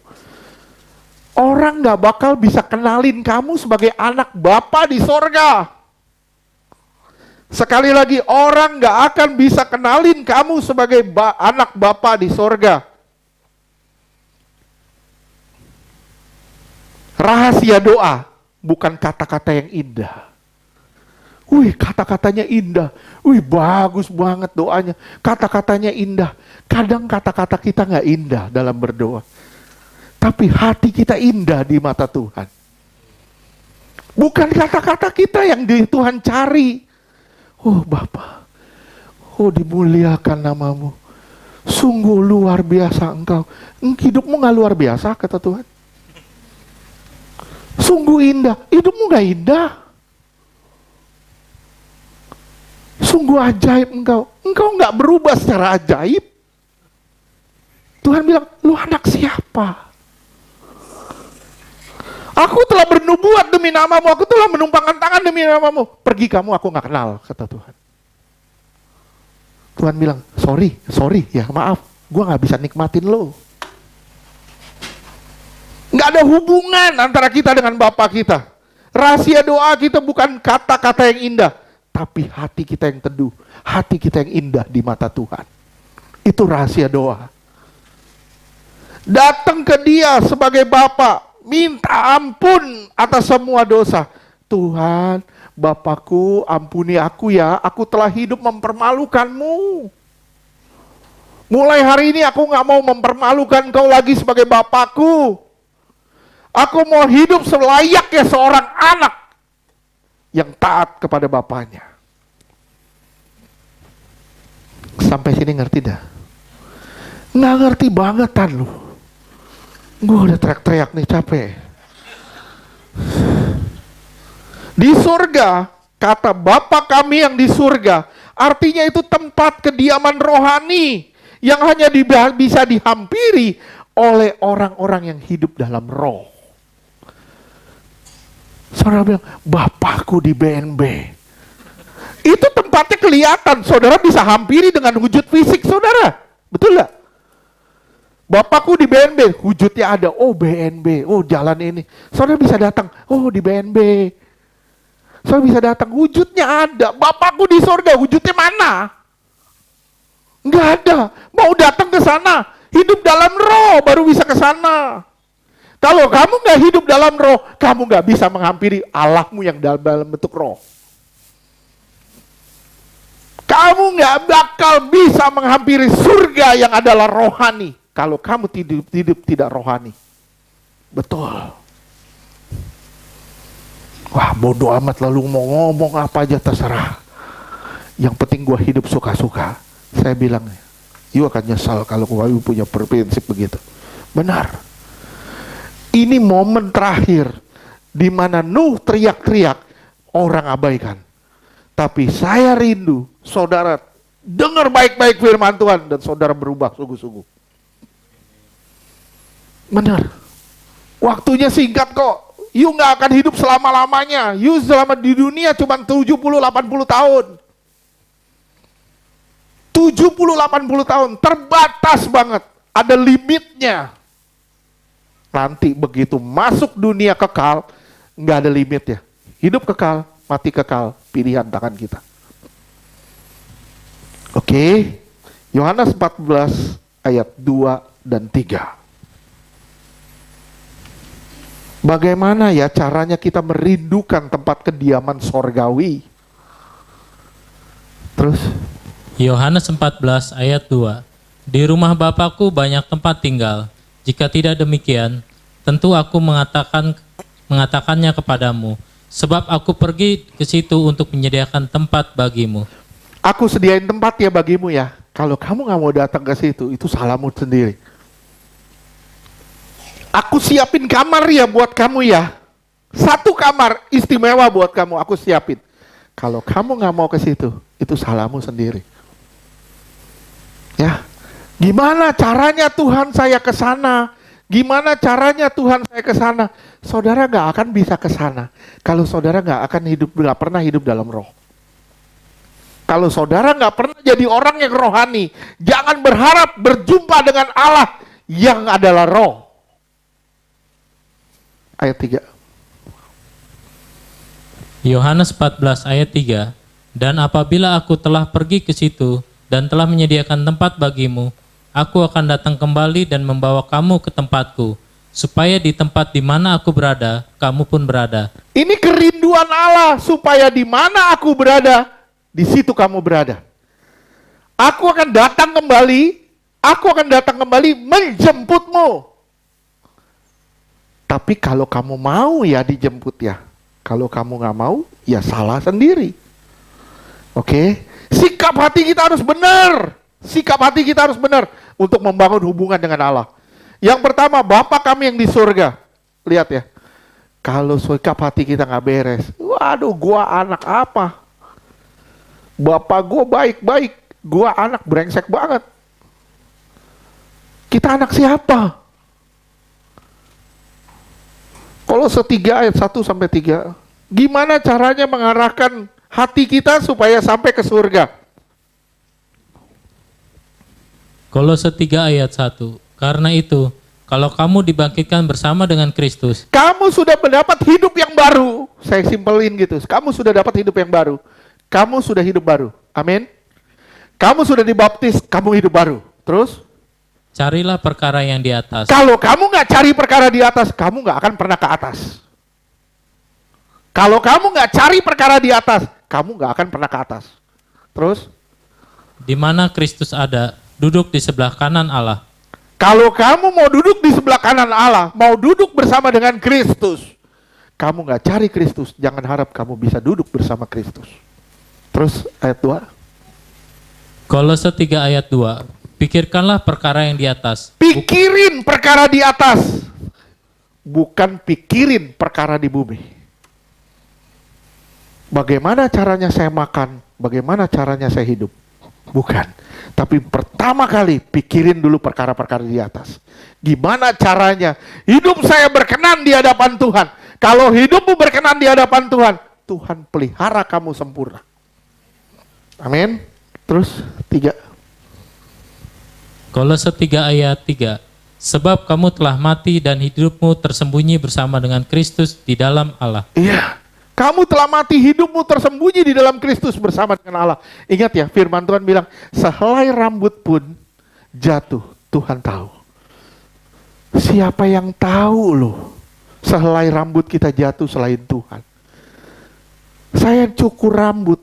orang nggak bakal bisa kenalin kamu sebagai anak Bapa di sorga. Sekali lagi, orang nggak akan bisa kenalin kamu sebagai anak Bapa di sorga. Rahasia doa bukan kata-kata yang indah. Wih, kata-katanya indah. Wih, bagus banget doanya. Kata-katanya indah. Kadang kata-kata kita nggak indah dalam berdoa. Tapi hati kita indah di mata Tuhan. Bukan kata-kata kita yang Tuhan cari. Oh Bapa, oh dimuliakan namamu. Sungguh luar biasa engkau. Hidupmu nggak luar biasa, kata Tuhan. Sungguh indah. Hidupmu nggak indah. Sungguh ajaib engkau. Engkau nggak berubah secara ajaib. Tuhan bilang, lu anak siapa? Aku telah bernubuat demi namamu. Aku telah menumpangkan tangan demi namamu. Pergi kamu, aku nggak kenal, kata Tuhan. Tuhan bilang, sorry, ya maaf. Gue nggak bisa nikmatin lo. Nggak ada hubungan antara kita dengan Bapa kita. Rahasia doa kita bukan kata-kata yang indah, tapi hati kita yang teduh, hati kita yang indah di mata Tuhan. Itu rahasia doa. Datang ke Dia sebagai Bapa, minta ampun atas semua dosa. Tuhan, Bapakku, ampuni aku ya, aku telah hidup mempermalukanmu. Mulai hari ini aku nggak mau mempermalukan Kau lagi sebagai Bapakku. Aku mau hidup selayaknya seorang anak yang taat kepada bapaknya. Sampai sini ngerti dah? Nggak ngerti bangetan lu. Gue udah teriak-teriak nih, capek. Di surga, kata Bapa kami yang di surga, artinya itu tempat kediaman rohani yang hanya bisa dihampiri oleh orang-orang yang hidup dalam roh. Saudara bilang, Bapakku di BNB. Itu tempatnya kelihatan, saudara bisa hampiri dengan wujud fisik saudara. Betul gak? Bapakku di BNB, wujudnya ada. Oh BNB, oh jalan ini. Saudara bisa datang, oh di BNB. Saudara bisa datang, wujudnya ada. Bapakku di surga, wujudnya mana? Nggak ada. Mau datang ke sana, hidup dalam roh baru bisa ke sana. Kalau kamu nggak hidup dalam roh, kamu nggak bisa menghampiri Allahmu yang dalam bentuk roh. Kamu nggak bakal bisa menghampiri surga yang adalah rohani kalau kamu hidup tidak rohani. Betul. Wah, bodoh amat, lalu mau ngomong apa aja terserah. Yang penting gua hidup suka-suka. Saya bilang, you akan nyesal kalau kamu punya prinsip begitu. Benar. Ini momen terakhir di mana Nuh teriak-teriak, orang abaikan. Tapi saya rindu saudara dengar baik-baik firman Tuhan dan saudara berubah sungguh-sungguh. Benar. Waktunya singkat kok. You nggak akan hidup selama-lamanya. You selama di dunia cuma 70-80 tahun. 70-80 tahun. Terbatas banget. Ada limitnya. Nanti begitu masuk dunia kekal, nggak ada limit ya. Hidup kekal, mati kekal, pilihan tangan kita. Oke, Yohanes 14 ayat 2 dan 3. Bagaimana ya caranya kita merindukan tempat kediaman sorgawi? Terus? Yohanes 14 ayat 2. Di rumah Bapakku banyak tempat tinggal. Jika tidak demikian, tentu aku mengatakannya kepadamu, sebab aku pergi ke situ untuk menyediakan tempat bagimu. Aku sediain tempat ya bagimu ya. Kalau kamu nggak mau datang ke situ, itu salahmu sendiri. Aku siapin kamar ya buat kamu ya. Satu kamar istimewa buat kamu, aku siapin. Kalau kamu nggak mau ke situ, itu salahmu sendiri. Ya, gimana caranya Tuhan saya ke sana? Gimana caranya Tuhan saya ke sana? Saudara nggak akan bisa ke sana kalau saudara nggak pernah hidup dalam roh. Kalau saudara nggak pernah jadi orang yang rohani, jangan berharap berjumpa dengan Allah yang adalah roh. Ayat 3. Yohanes 14 ayat 3, dan apabila aku telah pergi ke situ dan telah menyediakan tempat bagimu, aku akan datang kembali dan membawa kamu ke tempatku, supaya di tempat di mana aku berada, kamu pun berada. Ini kerinduan Allah, supaya di mana aku berada, di situ kamu berada. Aku akan datang kembali menjemputmu. Tapi kalau kamu mau ya dijemput ya. Kalau kamu nggak mau, ya salah sendiri. Oke? Sikap hati kita harus benar. Sikap hati kita harus benar untuk membangun hubungan dengan Allah. Yang pertama, Bapa kami yang di surga. Lihat ya. Kalau sikap hati kita nggak beres, waduh, gua anak apa? Bapak gua baik-baik, gua anak brengsek banget. Kita anak siapa? Kolose 3 ayat 1-3. Gimana caranya mengarahkan hati kita supaya sampai ke surga? Kolose 3 ayat 1, karena itu, kalau kamu dibangkitkan bersama dengan Kristus, Kamu sudah mendapat hidup yang baru. Saya simpelin gitu. Kamu sudah dapat hidup yang baru. Kamu sudah hidup baru. Amin. Kamu sudah dibaptis, kamu hidup baru. Terus? carilah perkara yang di atas, Kalau kamu nggak cari perkara di atas, kamu nggak akan pernah ke atas. Kalau kamu nggak cari perkara di atas, kamu nggak akan pernah ke atas. Terus? di mana Kristus ada, duduk di sebelah kanan Allah. Kalau kamu mau duduk di sebelah kanan Allah, mau duduk bersama dengan Kristus, kamu nggak cari Kristus, jangan harap kamu bisa duduk bersama Kristus. Terus ayat 2. Kolose 3 ayat 2, pikirkanlah perkara yang di atas, Pikirin perkara di atas, bukan pikirin perkara di bumi. Bagaimana caranya saya makan, bagaimana caranya saya hidup, bukan. Tapi pertama kali pikirin dulu perkara-perkara di atas. Gimana caranya hidup saya berkenan di hadapan Tuhan. Kalau hidupmu berkenan di hadapan Tuhan, Tuhan pelihara kamu sempurna. Amin. Terus 3. Kolose 3 ayat 3, sebab kamu telah mati dan hidupmu tersembunyi bersama dengan Kristus di dalam Allah. Iya. Kamu telah mati, hidupmu tersembunyi di dalam Kristus bersama dengan Allah. Ingat ya, firman Tuhan bilang, sehelai rambut pun jatuh, Tuhan tahu. Siapa yang tahu loh, sehelai rambut kita jatuh selain Tuhan. Saya cukur rambut,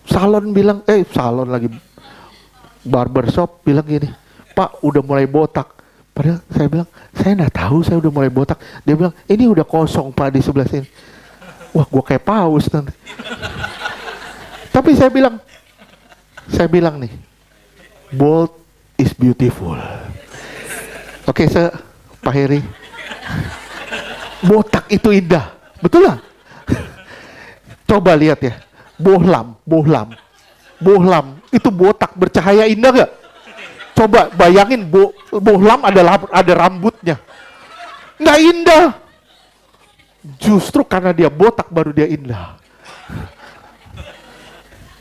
salon lagi, barbershop bilang gini, Pak udah mulai botak. Padahal saya bilang, saya nggak tahu saya udah mulai botak. Dia bilang, ini udah kosong Pak di sebelah sini. Wah, gue kayak paus nanti. Tapi saya bilang nih, bold is beautiful. Oke, Pak Heri, botak itu indah, betul lah. Coba lihat ya, bohlam, itu botak bercahaya indah gak? Coba bayangin, bohlam ada rambutnya, nggak indah. Justru karena dia botak baru dia indah.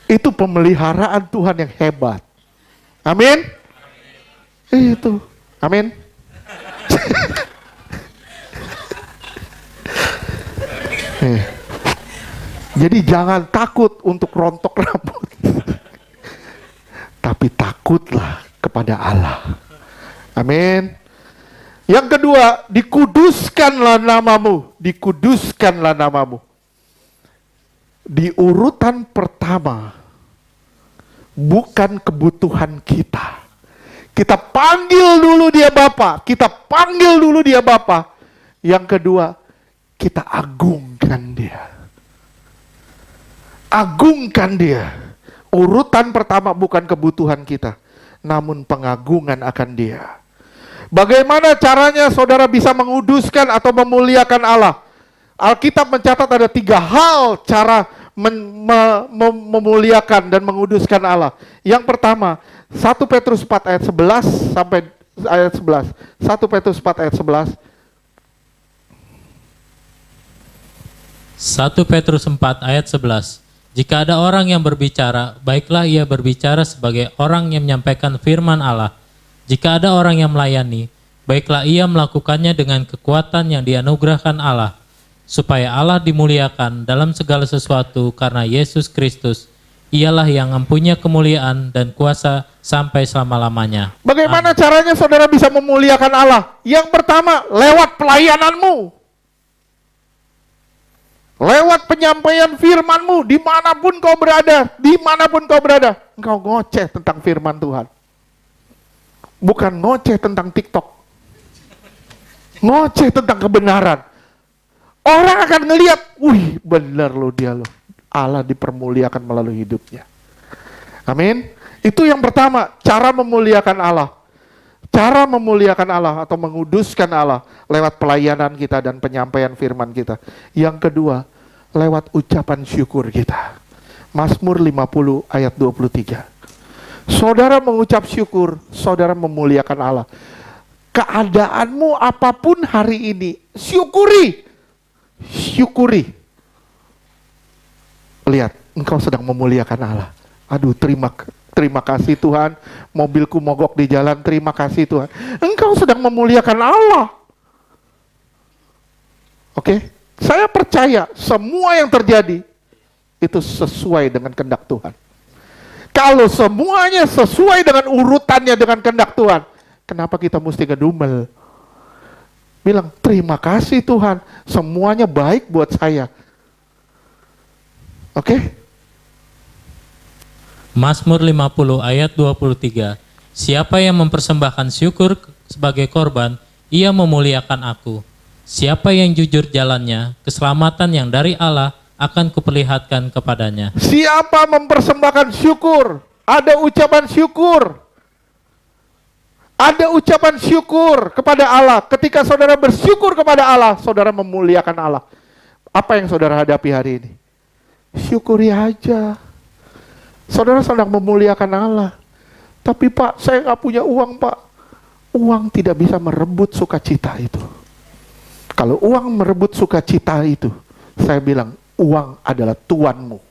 Itu pemeliharaan Tuhan yang hebat. Amin. Itu. Amin. Jadi jangan takut untuk rontok rambut. Tapi takutlah kepada Allah. Amin. Yang kedua, dikuduskanlah namamu. Dikuduskanlah namamu. Di urutan pertama, bukan kebutuhan kita. Kita panggil dulu dia Bapa. Kita panggil dulu dia Bapa. Yang kedua, kita agungkan dia. Agungkan dia. Urutan pertama bukan kebutuhan kita, namun pengagungan akan dia. Bagaimana caranya saudara bisa menguduskan atau memuliakan Allah? Alkitab mencatat ada 3 hal cara memuliakan dan menguduskan Allah. Yang pertama, 1 Petrus 4 ayat 11 sampai ayat 11. 1 Petrus 4 ayat 11. 1 Petrus 4 ayat 11. Jika ada orang yang berbicara, baiklah ia berbicara sebagai orang yang menyampaikan firman Allah. Jika ada orang yang melayani, baiklah ia melakukannya dengan kekuatan yang dianugerahkan Allah, supaya Allah dimuliakan dalam segala sesuatu karena Yesus Kristus. Ialah yang mempunyai kemuliaan dan kuasa sampai selama-lamanya. Bagaimana caranya saudara bisa memuliakan Allah? Yang pertama, lewat pelayananmu. Lewat penyampaian firman-Mu, dimanapun kau berada, engkau ngoceh tentang firman Tuhan. Bukan ngoceh tentang TikTok. Ngoceh tentang kebenaran. Orang akan ngelihat, wih benar loh dia loh. Allah dipermuliakan melalui hidupnya. Amin. Itu yang pertama, cara memuliakan Allah. Cara memuliakan Allah atau menguduskan Allah lewat pelayanan kita dan penyampaian firman kita. Yang kedua, lewat ucapan syukur kita. Mazmur 50 ayat 23. Saudara mengucap syukur, saudara memuliakan Allah. Keadaanmu apapun hari ini, syukuri. Syukuri. Lihat, engkau sedang memuliakan Allah. Aduh, terima kasih Tuhan, mobilku mogok di jalan, terima kasih Tuhan. Engkau sedang memuliakan Allah. Oke, saya percaya semua yang terjadi itu sesuai dengan kehendak Tuhan. Kalau semuanya sesuai dengan urutannya dengan kehendak Tuhan, kenapa kita mesti ngedumel? Bilang, terima kasih Tuhan, semuanya baik buat saya. Oke? Mazmur 50 ayat 23. Siapa yang mempersembahkan syukur sebagai korban, ia memuliakan aku. Siapa yang jujur jalannya, keselamatan yang dari Allah akan kuperlihatkan kepadanya. Siapa mempersembahkan syukur, ada ucapan syukur. Ada ucapan syukur kepada Allah. Ketika saudara bersyukur kepada Allah, saudara memuliakan Allah. Apa yang saudara hadapi hari ini? Syukuri aja. Saudara sedang memuliakan Allah. Tapi Pak, saya nggak punya uang Pak. Uang tidak bisa merebut sukacita itu. Kalau uang merebut sukacita itu, saya bilang, uang adalah tuanmu.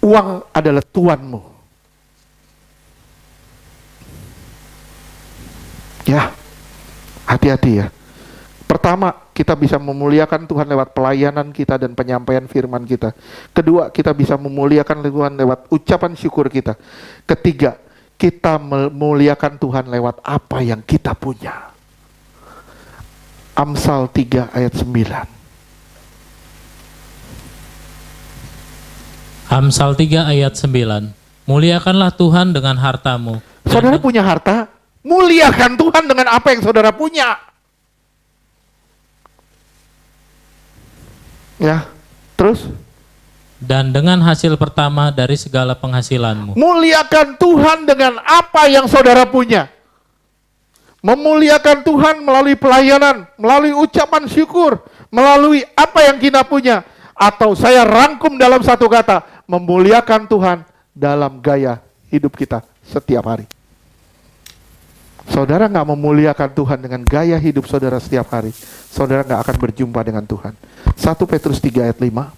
Uang adalah tuanmu. Ya, hati-hati ya. Pertama, kita bisa memuliakan Tuhan lewat pelayanan kita dan penyampaian firman kita. Kedua, kita bisa memuliakan Tuhan lewat ucapan syukur kita. Ketiga, kita memuliakan Tuhan lewat apa yang kita punya. Amsal 3 ayat 9. Amsal 3 ayat 9. Muliakanlah Tuhan dengan hartamu. Saudara punya harta, muliakan Tuhan dengan apa yang saudara punya. Ya, terus? Dan dengan hasil pertama dari segala penghasilanmu. Muliakan Tuhan dengan apa yang saudara punya. Memuliakan Tuhan melalui pelayanan, melalui ucapan syukur, melalui apa yang kita punya. Atau saya rangkum dalam satu kata, memuliakan Tuhan dalam gaya hidup kita setiap hari. Saudara nggak memuliakan Tuhan dengan gaya hidup saudara setiap hari, saudara nggak akan berjumpa dengan Tuhan. 1 Petrus 3 ayat 5.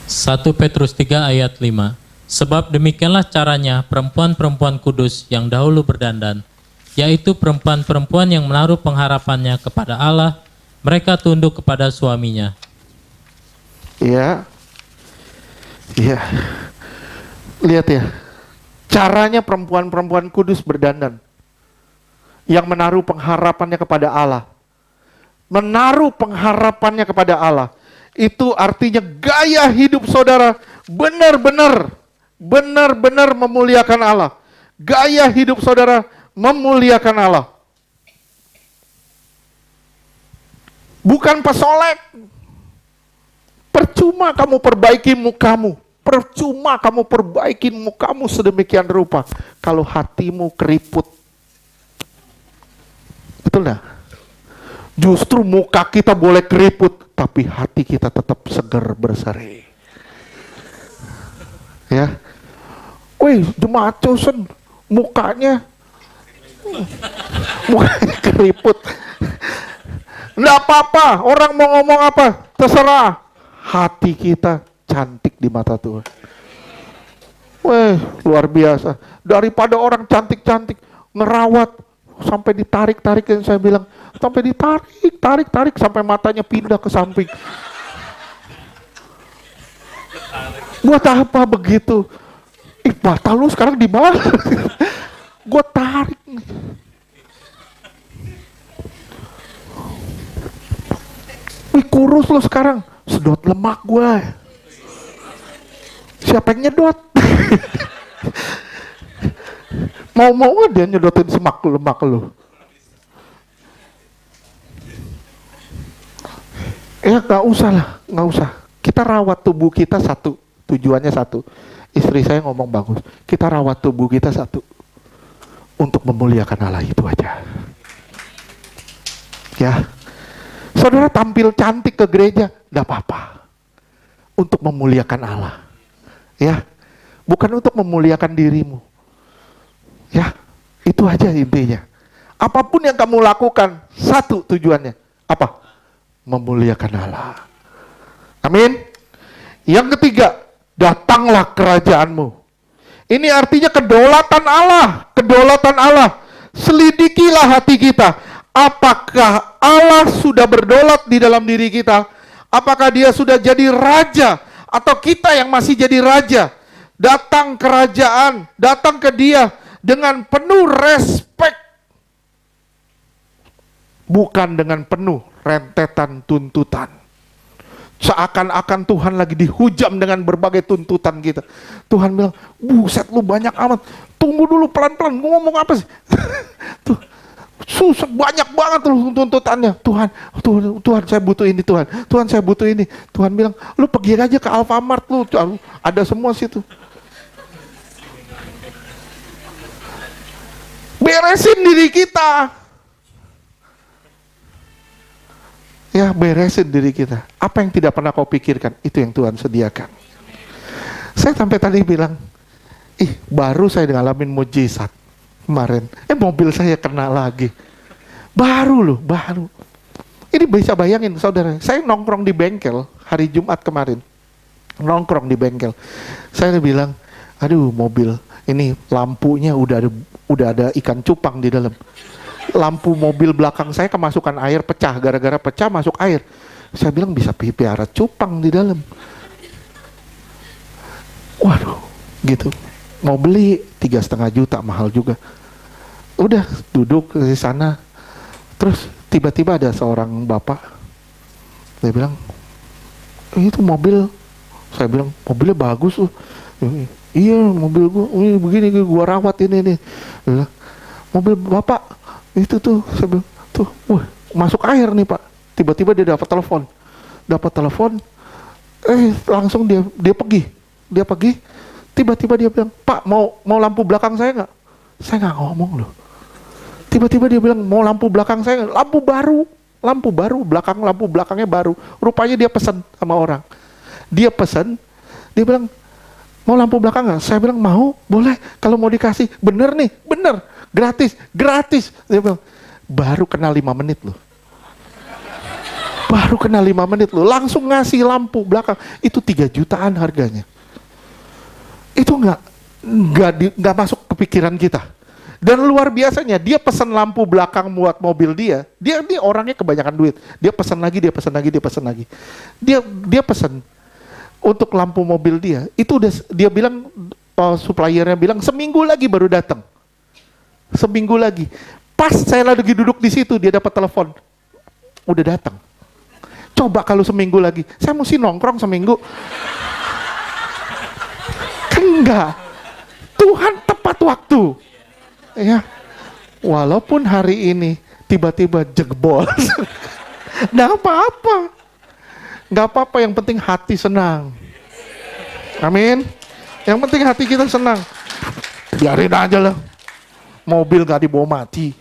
1 Petrus 3 ayat 5. Sebab demikianlah caranya perempuan-perempuan kudus yang dahulu berdandan, yaitu perempuan-perempuan yang menaruh pengharapannya kepada Allah, mereka tunduk kepada suaminya. Iya. Iya. Lihat ya. Caranya perempuan-perempuan kudus berdandan. Yang menaruh pengharapannya kepada Allah. Menaruh pengharapannya kepada Allah. Itu artinya gaya hidup saudara benar-benar memuliakan Allah. Gaya hidup saudara memuliakan Allah. Bukan pesolek. Percuma kamu perbaiki mukamu percuma kamu perbaikin mukamu sedemikian rupa kalau hatimu keriput. Betul nggak? Justru muka kita boleh keriput, tapi hati kita tetap segar berseri. Ya, wih, jemaat Chosen, mukanya keriput. Nggak apa-apa, orang mau ngomong apa, terserah. Hati kita cantik di mata Tuhan. Weh, luar biasa. Daripada orang cantik-cantik ngerawat sampai ditarik-tarik, yang saya bilang, sampai ditarik sampai matanya pindah ke samping. Buat apa begitu? Ih, mata lu sekarang di mana? Gue tarik nih. Wih, kurus lu sekarang. Sedot lemak gue. Siapa yang nyedot? Mau dia nyedotin semak lemak lu. Ya nggak usah lah, nggak usah. Kita rawat tubuh kita satu, tujuannya satu. Istri saya ngomong bagus. Kita rawat tubuh kita satu, untuk memuliakan Allah, itu aja. Ya, saudara tampil cantik ke gereja, nggak apa-apa. Untuk memuliakan Allah. Ya, bukan untuk memuliakan dirimu. Ya, itu aja intinya. Apapun yang kamu lakukan, satu tujuannya. Apa? Memuliakan Allah. Amin. Yang ketiga, datanglah kerajaanmu. Ini artinya kedaulatan Allah. Kedaulatan Allah. Selidikilah hati kita. Apakah Allah sudah berdaulat di dalam diri kita? Apakah dia sudah jadi raja? Atau kita yang masih jadi raja? Datang kerajaan, datang ke dia dengan penuh respek. Bukan dengan penuh rentetan tuntutan. Seakan-akan Tuhan lagi dihujam dengan berbagai tuntutan kita. Tuhan bilang, buset lu banyak amat. Tunggu dulu pelan-pelan, ngomong apa sih? Tuh, susah banyak banget loh tuntutannya. Tuhan saya butuh ini Tuhan. Tuhan saya butuh ini. Tuhan bilang, lu pergi aja ke Alfamart lu, ada semua situ. Beresin diri kita. Ya, beresin diri kita. Apa yang tidak pernah kau pikirkan, itu yang Tuhan sediakan. Saya sampai tadi bilang, baru saya ngalamin mujizat kemarin. Mobil saya kena lagi. Baru. Ini bisa bayangin saudara, saya nongkrong di bengkel hari Jumat kemarin. Nongkrong di bengkel. Saya bilang, aduh mobil, ini lampunya udah ada ikan cupang di dalam. Lampu mobil belakang saya kemasukan air, pecah, gara-gara pecah masuk air. Saya bilang bisa piara cupang di dalam. Waduh, gitu. Mau beli 3,5 juta, mahal juga. Udah duduk di sana, terus tiba-tiba ada seorang bapak. Dia bilang, itu mobil. Saya bilang, mobilnya bagus loh. Iya, mobil gua, begini gua rawat ini nih. Dia bilang, mobil bapak itu tuh, saya bilang, tuh, masuk air nih Pak. Tiba-tiba dia dapat telepon, langsung dia pergi. Tiba-tiba dia bilang, Pak mau lampu belakang saya nggak? Saya nggak ngomong loh. Tiba-tiba dia bilang, mau lampu belakang saya nggak? Lampu baru, lampu belakangnya baru. Rupanya dia pesan sama orang. Dia bilang, mau lampu belakang nggak? Saya bilang, mau, boleh. Kalau mau dikasih, bener nih, bener. Gratis. Dia bilang, baru kena 5 menit loh. Langsung ngasih lampu belakang. Itu 3 jutaan harganya. Itu nggak masuk ke pikiran kita. Dan luar biasanya, dia pesan lampu belakang buat mobil dia. Dia orangnya kebanyakan duit. Dia pesan lagi. Dia pesan untuk lampu mobil dia. Itu udah dia bilang, suppliernya bilang seminggu lagi baru datang. Seminggu lagi. Pas saya lagi duduk di situ, dia dapat telepon. Udah datang. Coba kalau seminggu lagi, saya mesti nongkrong seminggu. Enggak. Tuhan tepat waktu. Ya. Walaupun hari ini tiba-tiba jebol. Nggak apa-apa, yang penting hati senang. Amin. Yang penting hati kita senang. Biarin aja lah. Mobil gak dibawa mati.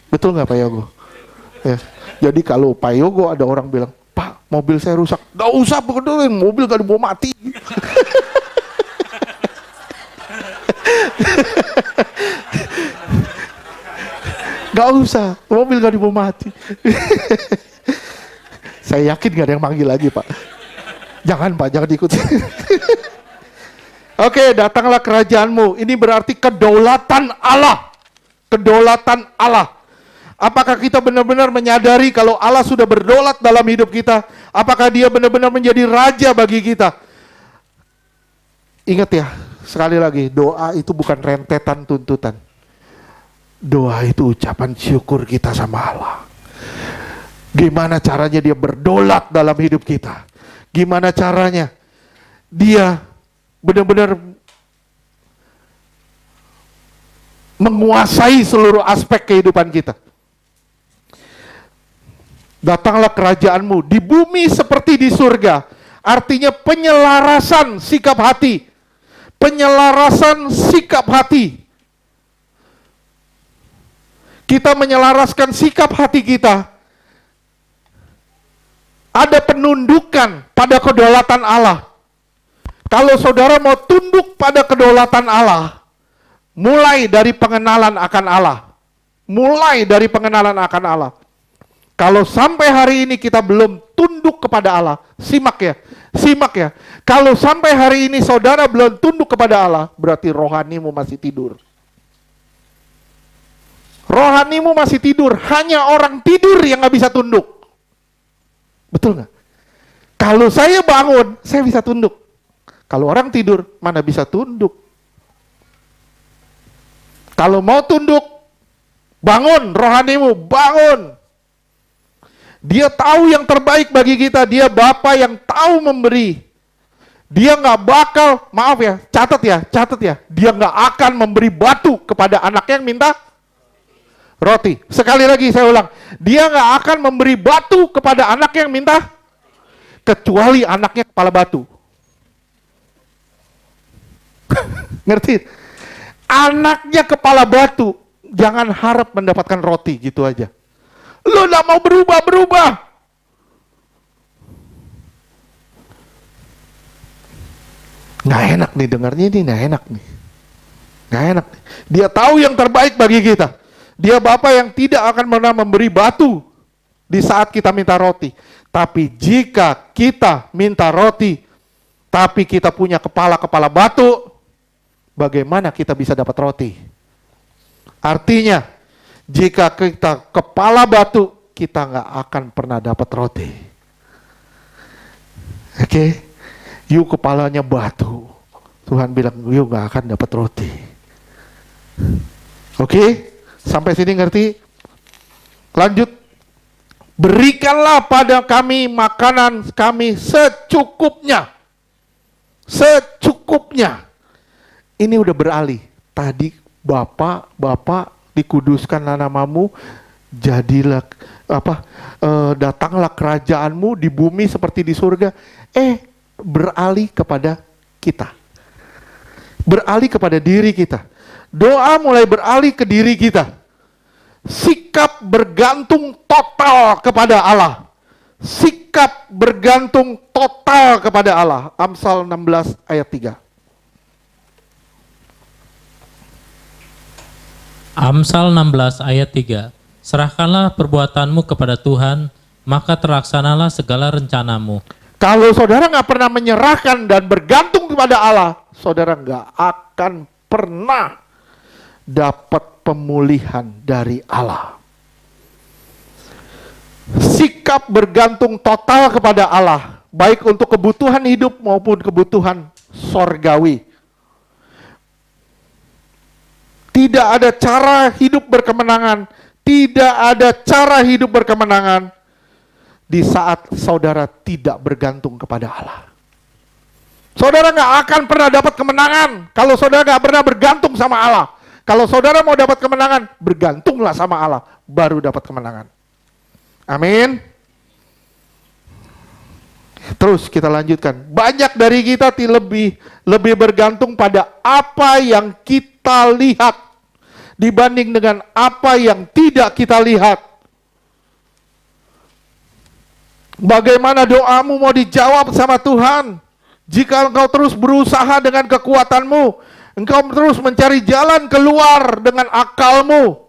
Betul nggak Pak Yogo? Ya. Jadi kalau Pak Yogo ada orang bilang, Pak, mobil saya rusak. Gak usah pedulin, mobil gak dibawa mati. Gak usah, mobil gak dibawa mati. Saya yakin gak ada yang manggil lagi Pak. Jangan Pak, jangan ikut. Oke, datanglah kerajaanmu. Ini berarti kedaulatan Allah. Kedaulatan Allah. Apakah kita benar-benar menyadari kalau Allah sudah berdaulat dalam hidup kita? Apakah dia benar-benar menjadi raja bagi kita? Ingat ya, sekali lagi, doa itu bukan rentetan tuntutan. Doa itu ucapan syukur kita sama Allah. Gimana caranya dia berdaulat dalam hidup kita? Gimana caranya dia benar-benar menguasai seluruh aspek kehidupan kita. Datanglah kerajaanmu di bumi seperti di surga. Artinya penyelarasan sikap hati. Penyelarasan sikap hati. Kita menyelaraskan sikap hati kita. Ada penundukan pada kedaulatan Allah. Kalau saudara mau tunduk pada kedaulatan Allah, mulai dari pengenalan akan Allah. Mulai dari pengenalan akan Allah. Kalau sampai hari ini kita belum tunduk kepada Allah, simak ya, simak ya. Kalau sampai hari ini saudara belum tunduk kepada Allah, berarti rohanimu masih tidur. Rohanimu masih tidur, hanya orang tidur yang gak bisa tunduk. Betul gak? Kalau saya bangun, saya bisa tunduk. Kalau orang tidur, mana bisa tunduk? Kalau mau tunduk, bangun, rohanimu, bangun. Dia tahu yang terbaik bagi kita, dia Bapa yang tahu memberi. Dia nggak bakal, maaf ya, catat ya, dia nggak akan memberi batu kepada anaknya yang minta roti. Sekali lagi saya ulang, dia nggak akan memberi batu kepada anaknya yang minta, kecuali anaknya kepala batu. Ngerti? Anaknya kepala batu, jangan harap mendapatkan roti gitu aja. Lo gak mau berubah. Gak enak nih dengarnya ini, gak enak nih. Gak enak. Dia tahu yang terbaik bagi kita. Dia Bapa yang tidak akan pernah memberi batu di saat kita minta roti. Tapi jika kita minta roti, tapi kita punya kepala batu, bagaimana kita bisa dapat roti? Artinya, jika kita kepala batu, kita nggak akan pernah dapat roti. Oke? You kepalanya batu. Tuhan bilang, you nggak akan dapat roti. Oke? Sampai sini ngerti? Lanjut. Berikanlah pada kami makanan kami secukupnya. Secukupnya. Ini udah beralih. Tadi Bapak, dikuduskan namamu, jadilah datanglah kerajaanmu di bumi seperti di surga. Beralih kepada kita. Beralih kepada diri kita. Doa mulai beralih ke diri kita. Sikap bergantung total kepada Allah. Sikap bergantung total kepada Allah. Amsal 16 ayat 3. Amsal 16 ayat 3. Serahkanlah perbuatanmu kepada Tuhan, maka terlaksanalah segala rencanamu. Kalau saudara nggak pernah menyerahkan dan bergantung kepada Allah, saudara nggak akan pernah dapat pemulihan dari Allah. Sikap bergantung total kepada Allah, baik untuk kebutuhan hidup maupun kebutuhan sorgawi. Tidak ada cara hidup berkemenangan. Tidak ada cara hidup berkemenangan di saat saudara tidak bergantung kepada Allah. Saudara nggak akan pernah dapat kemenangan kalau saudara nggak pernah bergantung sama Allah. Kalau saudara mau dapat kemenangan, bergantunglah sama Allah, baru dapat kemenangan. Amin. Terus kita lanjutkan. Banyak dari kita lebih bergantung pada apa yang kita lihat dibanding dengan apa yang tidak kita lihat. Bagaimana doamu mau dijawab sama Tuhan jika engkau terus berusaha dengan kekuatanmu, engkau terus mencari jalan keluar dengan akalmu.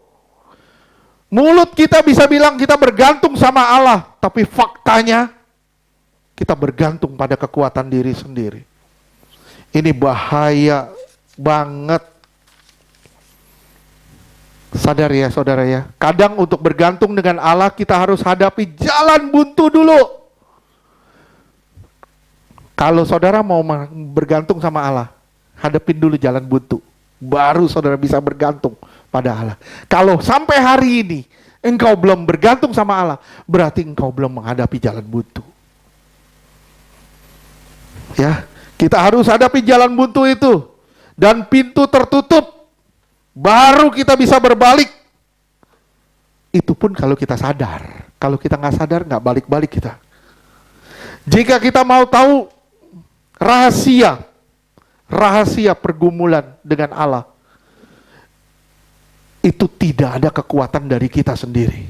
Mulut kita bisa bilang kita bergantung sama Allah, tapi faktanya kita bergantung pada kekuatan diri sendiri. Ini bahaya banget. Sadar ya saudara ya, kadang untuk bergantung dengan Allah kita harus hadapi jalan buntu dulu. Kalau saudara mau bergantung sama Allah, hadapin dulu jalan buntu, baru saudara bisa bergantung pada Allah. Kalau sampai hari ini engkau belum bergantung sama Allah, berarti engkau belum menghadapi jalan buntu. Ya, kita harus hadapi jalan buntu itu, dan pintu tertutup. Baru kita bisa berbalik. Itu pun kalau kita sadar. Kalau kita nggak sadar, nggak balik-balik kita. Jika kita mau tahu rahasia pergumulan dengan Allah, itu tidak ada kekuatan dari kita sendiri.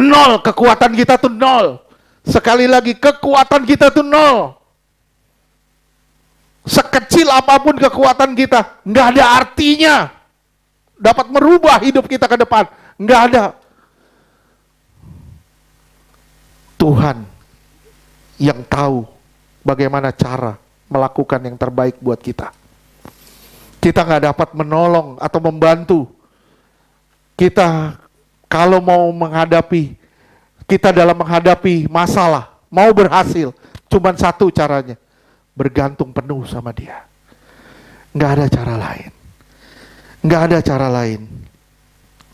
Nol, kekuatan kita tuh nol. Sekali lagi, kekuatan kita tuh nol. Sekecil apapun kekuatan kita, nggak ada artinya dapat merubah hidup kita ke depan. Nggak ada. Tuhan yang tahu bagaimana cara melakukan yang terbaik buat kita. Kita nggak dapat menolong atau membantu. Kita kalau mau kita dalam menghadapi masalah, mau berhasil, cuman satu caranya, bergantung penuh sama Dia. Nggak ada cara lain. Nggak ada cara lain.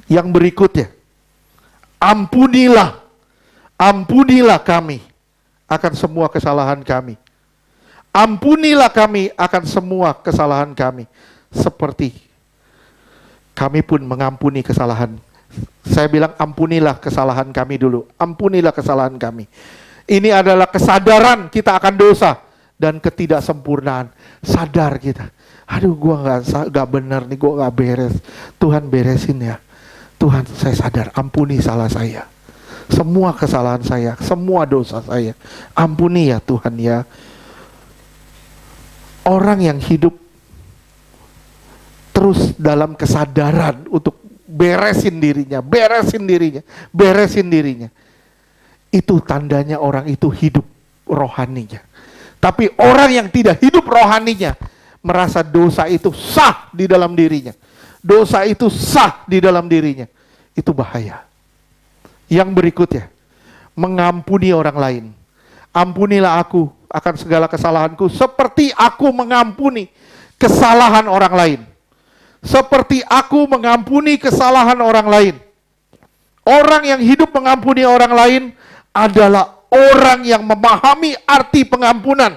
Yang berikutnya, ampunilah kami akan semua kesalahan kami. Ampunilah kami akan semua kesalahan kami, seperti kami pun mengampuni kesalahan. Saya bilang ampunilah kesalahan kami dulu. Ampunilah kesalahan kami. Ini adalah kesadaran kita akan dosa dan ketidaksempurnaan. Sadar kita. Aduh, gua nggak benar nih, gua nggak beres. Tuhan beresin ya. Tuhan, saya sadar, ampuni salah saya. Semua kesalahan saya, semua dosa saya. Ampuni ya Tuhan ya. Orang yang hidup terus dalam kesadaran untuk beresin dirinya. Itu tandanya orang itu hidup rohaninya. Tapi orang yang tidak hidup rohaninya, merasa dosa itu sah di dalam dirinya. Dosa itu sah di dalam dirinya. Itu bahaya. Yang berikutnya, mengampuni orang lain. Ampunilah aku akan segala kesalahanku, seperti aku mengampuni kesalahan orang lain. Seperti aku mengampuni kesalahan orang lain. Orang yang hidup mengampuni orang lain adalah orang yang memahami arti pengampunan.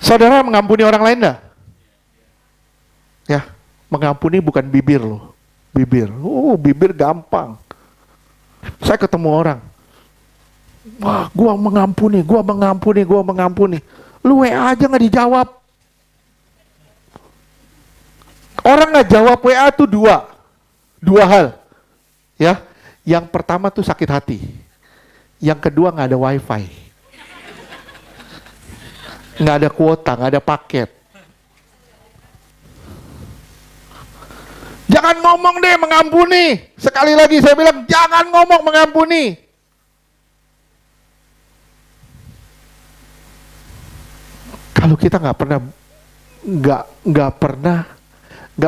Saudara mengampuni orang lain enggak? Ya, mengampuni bukan bibir loh. Bibir gampang. Saya ketemu orang, wah, gua mengampuni. Lu WA aja nggak dijawab. Orang nggak jawab WA tuh dua hal, ya. Yang pertama tuh sakit hati. Yang kedua nggak ada wifi, nggak ada kuota, nggak ada paket. Jangan ngomong deh mengampuni. Sekali lagi saya bilang, jangan ngomong mengampuni. Kalau kita nggak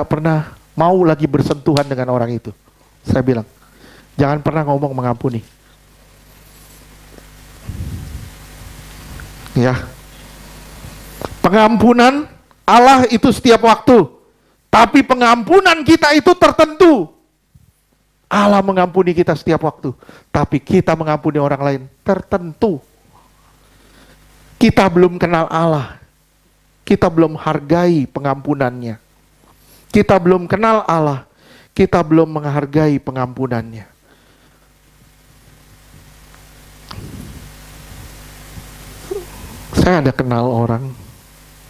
pernah mau lagi bersentuhan dengan orang itu, saya bilang, jangan pernah ngomong mengampuni. Ya, pengampunan Allah itu setiap waktu. Tapi pengampunan kita itu tertentu. Allah mengampuni kita setiap waktu. Tapi kita mengampuni orang lain tertentu. Kita belum kenal Allah. Kita belum hargai pengampunannya. Kita belum kenal Allah. Kita belum menghargai pengampunannya. Saya ada kenal orang,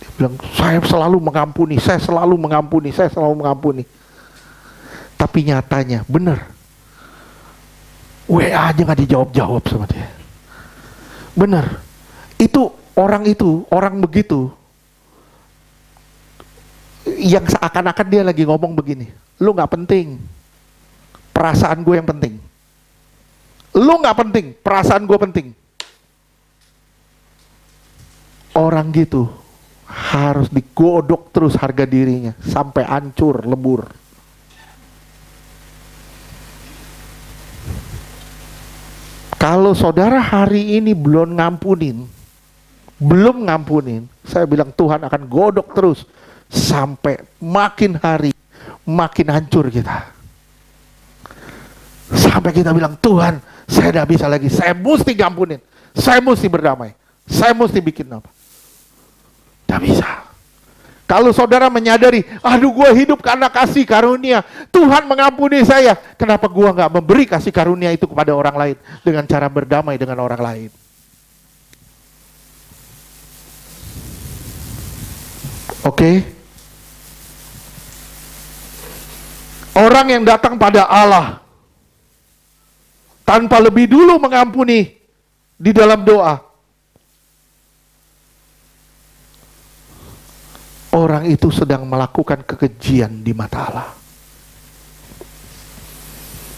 dia bilang, saya selalu mengampuni, saya selalu mengampuni, saya selalu mengampuni. Tapi nyatanya, benar, WA aja nggak dijawab-jawab sama dia. Benar, itu, orang begitu, yang seakan-akan dia lagi ngomong begini, lu nggak penting, perasaan gue yang penting. Lu nggak penting, perasaan gue penting. Orang gitu harus digodok terus harga dirinya sampai hancur, lebur. Kalau saudara hari ini belum ngampunin, saya bilang Tuhan akan godok terus sampai makin hari makin hancur kita. Sampai kita bilang, Tuhan, saya tidak bisa lagi, saya mesti ngampunin, saya mesti berdamai, saya mesti bikin apa. Tidak bisa. Kalau saudara menyadari, aduh gue hidup karena kasih karunia, Tuhan mengampuni saya, kenapa gue nggak memberi kasih karunia itu kepada orang lain dengan cara berdamai dengan orang lain? Oke? Orang yang datang pada Allah tanpa lebih dulu mengampuni di dalam doa, orang itu sedang melakukan kekejian di mata Allah.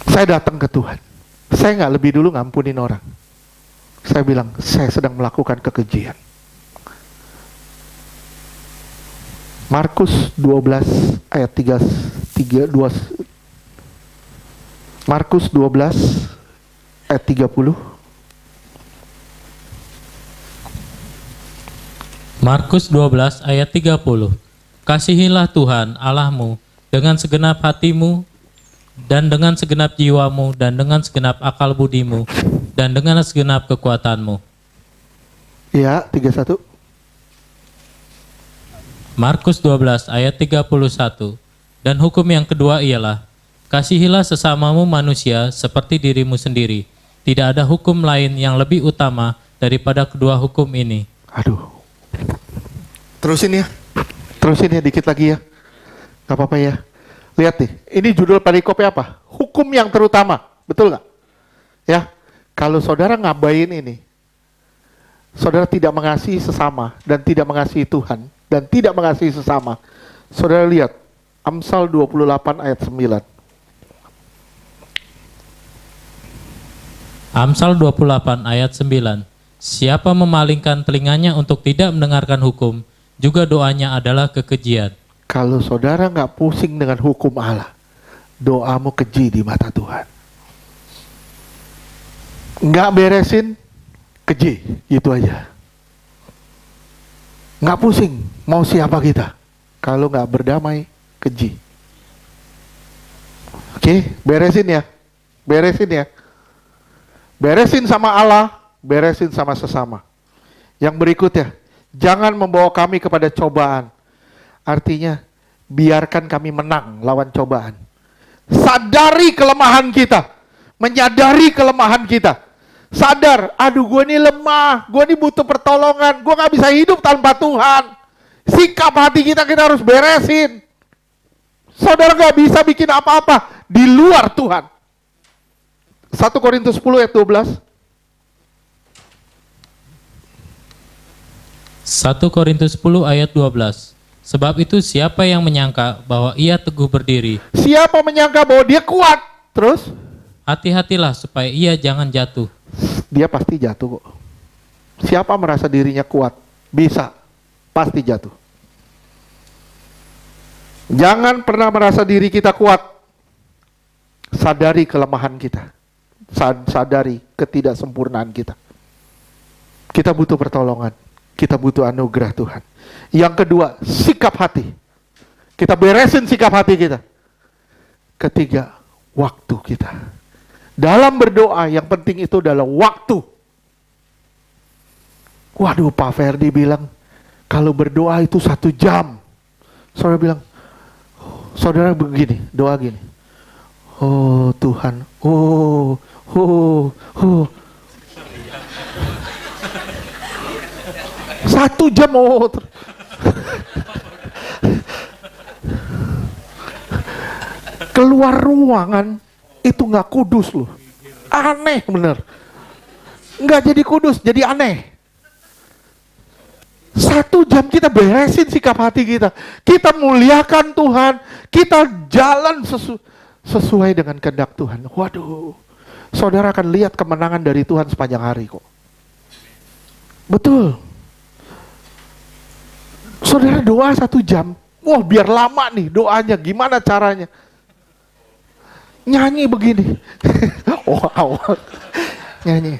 Saya datang ke Tuhan, saya nggak lebih dulu ngampunin orang. Saya bilang, saya sedang melakukan kekejian. Markus 12 ayat 2. Markus 12 ayat 30. Markus 12 ayat 30. Kasihilah Tuhan Allahmu dengan segenap hatimu, dan dengan segenap jiwamu, dan dengan segenap akal budimu, dan dengan segenap kekuatanmu. Ya, 31. Markus 12 ayat 31. Dan hukum yang kedua ialah, kasihilah sesamamu manusia seperti dirimu sendiri. Tidak ada hukum lain yang lebih utama daripada kedua hukum ini. Aduh. Terusin ya dikit lagi ya. Gak apa-apa ya. Lihat nih, ini judul perikopnya apa? Hukum yang terutama, betul gak? Ya, kalau saudara ngabain ini, saudara tidak mengasihi sesama, dan tidak mengasihi Tuhan, dan tidak mengasihi sesama. Saudara lihat, Amsal 28 ayat 9. Amsal 28 ayat 9. Siapa memalingkan telinganya untuk tidak mendengarkan hukum, juga doanya adalah kekejian. Kalau saudara nggak pusing dengan hukum Allah, doamu keji di mata Tuhan. Nggak beresin, keji, gitu aja. Nggak pusing, mau siapa kita? Kalau nggak berdamai, keji. Oke, beresin ya. Beresin sama Allah, beresin sama sesama. Yang berikutnya, jangan membawa kami kepada cobaan. Artinya, biarkan kami menang lawan cobaan. Sadari kelemahan kita, menyadari kelemahan kita. Sadar, aduh gue ini lemah, gue ini butuh pertolongan, gue gak bisa hidup tanpa Tuhan. Sikap hati kita harus beresin. Saudara gak bisa bikin apa-apa di luar Tuhan. 1 Korintus 10 ayat 12. 1 Korintus 10 ayat 12. Sebab itu siapa yang menyangka bahwa ia teguh berdiri? Siapa menyangka bahwa dia kuat? Terus? Hati-hatilah supaya ia jangan jatuh. Dia pasti jatuh kok. Siapa merasa dirinya kuat? Bisa. Pasti jatuh. Jangan pernah merasa diri kita kuat. Sadari kelemahan kita. Sadari ketidaksempurnaan kita. Kita butuh pertolongan. Kita butuh anugerah Tuhan. Yang kedua, sikap hati. Kita beresin sikap hati kita. Ketiga, waktu kita. Dalam berdoa yang penting itu adalah waktu. Waduh, Pak Ferdi bilang kalau berdoa itu 1 jam. Saudara bilang, saudara begini, doa gini. Oh Tuhan, oh. 1 jam keluar ruangan itu nggak kudus loh. Aneh bener. Nggak jadi kudus, jadi aneh. 1 jam kita beresin sikap hati kita. Kita muliakan Tuhan. Kita jalan sesuai dengan kehendak Tuhan. Waduh, saudara akan lihat kemenangan dari Tuhan sepanjang hari kok. Betul. Saudara doa 1 jam. Wah, biar lama nih doanya. Gimana caranya? Nyanyi begini. Wow. Nyanyi.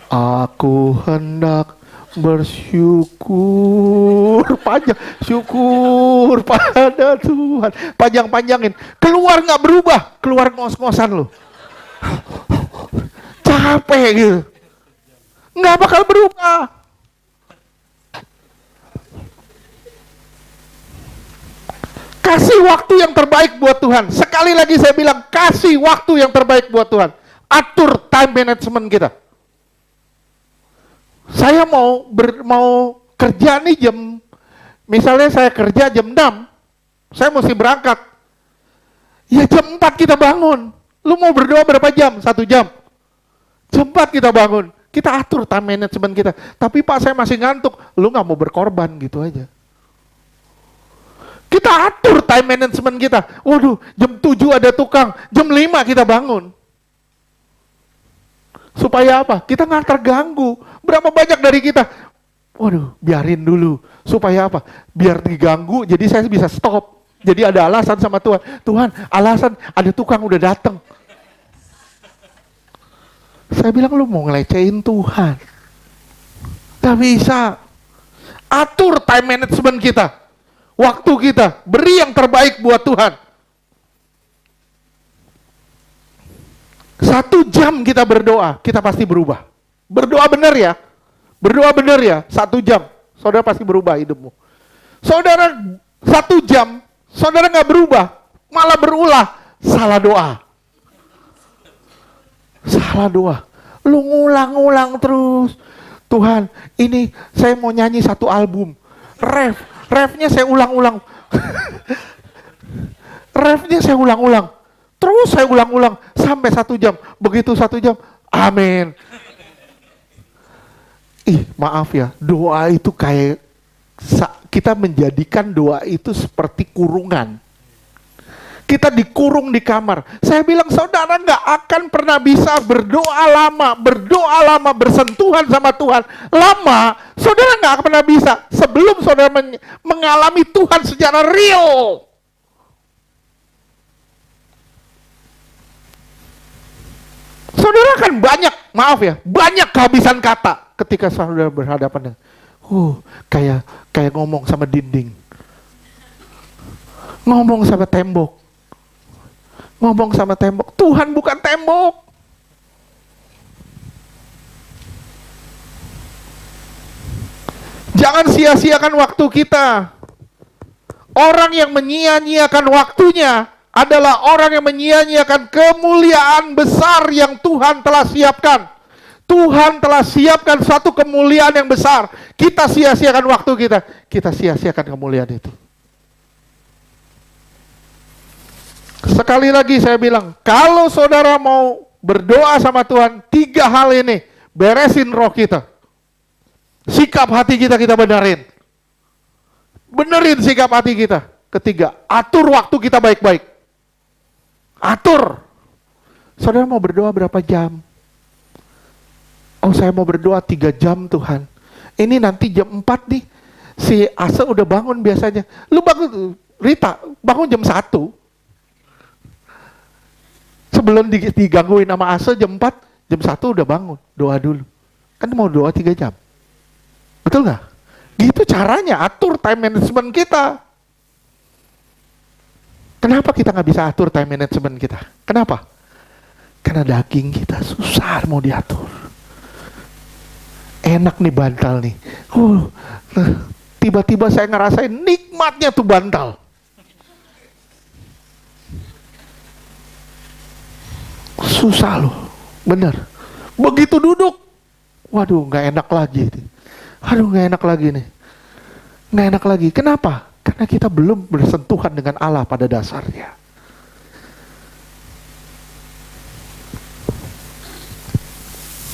Aku hendak bersyukur. Panjang. Syukur pada Tuhan. Panjang-panjangin. Keluar nggak berubah. Keluar ngos-ngosan lo. Capek gitu. Nggak bakal berubah. Kasih waktu yang terbaik buat Tuhan. Sekali lagi saya bilang, kasih waktu yang terbaik buat Tuhan. Atur time management kita. Saya mau kerja nih misalnya saya kerja jam 6, saya mesti berangkat. Ya jam 4 kita bangun. Lu mau berdoa berapa jam? 1 jam. Jam 4 kita bangun. Kita atur time management kita. Tapi Pak, saya masih ngantuk. Lu nggak mau berkorban gitu aja. Kita atur time management kita. Waduh, jam 7 ada tukang, jam 5 kita bangun. Supaya apa? Kita nggak terganggu. Berapa banyak dari kita? Waduh, biarin dulu. Supaya apa? Biar diganggu, jadi saya bisa stop. Jadi ada alasan sama Tuhan. Tuhan, alasan ada tukang udah datang. Saya bilang, lu mau ngelecehin Tuhan. Gak bisa. Atur time management kita. Waktu kita, beri yang terbaik buat Tuhan. 1 jam kita berdoa, kita pasti berubah. Berdoa benar ya, 1 jam, saudara pasti berubah hidupmu. Saudara 1 jam, saudara nggak berubah, malah berulah, salah doa. Salah doa, lu ngulang-ngulang terus. Tuhan, ini saya mau nyanyi 1 album, refnya saya ulang-ulang. Refnya saya ulang-ulang. Terus saya ulang-ulang sampai 1 jam. Begitu 1 jam, amin. Maaf ya, doa itu kayak kita menjadikan doa itu seperti kurungan. Kita dikurung di kamar. Saya bilang, saudara nggak akan pernah bisa berdoa lama, bersentuhan sama Tuhan lama. Saudara nggak akan pernah bisa sebelum saudara mengalami Tuhan secara real. Saudara akan banyak kehabisan kata ketika saudara berhadapan dengan kayak ngomong sama dinding, ngomong sama tembok. Tuhan bukan tembok. Jangan sia-siakan waktu kita. Orang yang menyia-nyiakan waktunya adalah orang yang menyia-nyiakan kemuliaan besar yang Tuhan telah siapkan. Tuhan telah siapkan satu kemuliaan yang besar. Kita sia-siakan waktu kita sia-siakan kemuliaan itu. Sekali lagi saya bilang, kalau saudara mau berdoa sama Tuhan, 3 hal ini, beresin roh kita. Sikap hati kita benerin. Benerin sikap hati kita. Ketiga, atur waktu kita baik-baik. Atur. Saudara mau berdoa berapa jam? Oh, saya mau berdoa 3 jam Tuhan. Ini nanti jam 4 nih, si Ase udah bangun biasanya. Lu bangun, Rita, bangun jam 1. Sebelum digangguin sama Ase jam 4, jam 1 udah bangun, doa dulu. Kan mau doa 3 jam. Betul nggak? Gitu caranya, atur time management kita. Kenapa kita nggak bisa atur time management kita? Kenapa? Karena daging kita susah mau diatur. Enak nih bantal nih. Tiba-tiba saya ngerasain nikmatnya tuh bantal. Susah loh, bener. Begitu duduk, waduh nggak enak lagi. Aduh nggak enak lagi nih. nggak enak lagi. Kenapa? Karena kita belum bersentuhan dengan Allah pada dasarnya.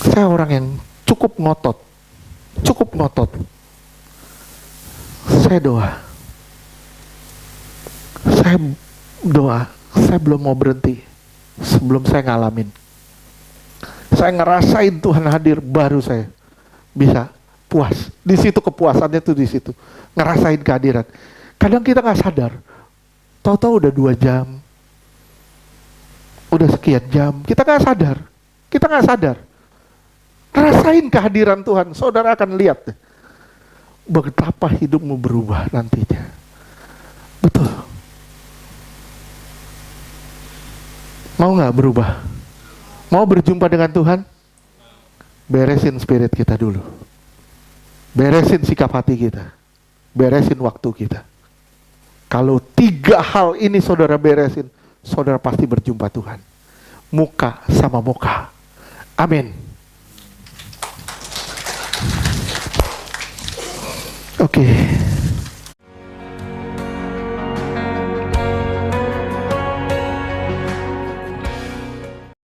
Saya orang yang cukup ngotot. Saya doa. Saya belum mau berhenti sebelum saya ngalamin. Saya ngerasain Tuhan hadir, baru saya bisa puas. Di situ kepuasannya tuh di situ. Ngerasain kehadiran. Kadang kita nggak sadar. Tahu-tahu udah 2 jam. Udah sekian jam. Kita nggak sadar. Rasain kehadiran Tuhan. Saudara akan lihat deh, betapa hidupmu berubah nantinya. Betul. Mau nggak berubah? Mau berjumpa dengan Tuhan? Beresin spirit kita dulu. Beresin sikap hati kita. Beresin waktu kita. Kalau 3 hal ini saudara beresin, saudara pasti berjumpa Tuhan. Muka sama muka. Amin. Oke.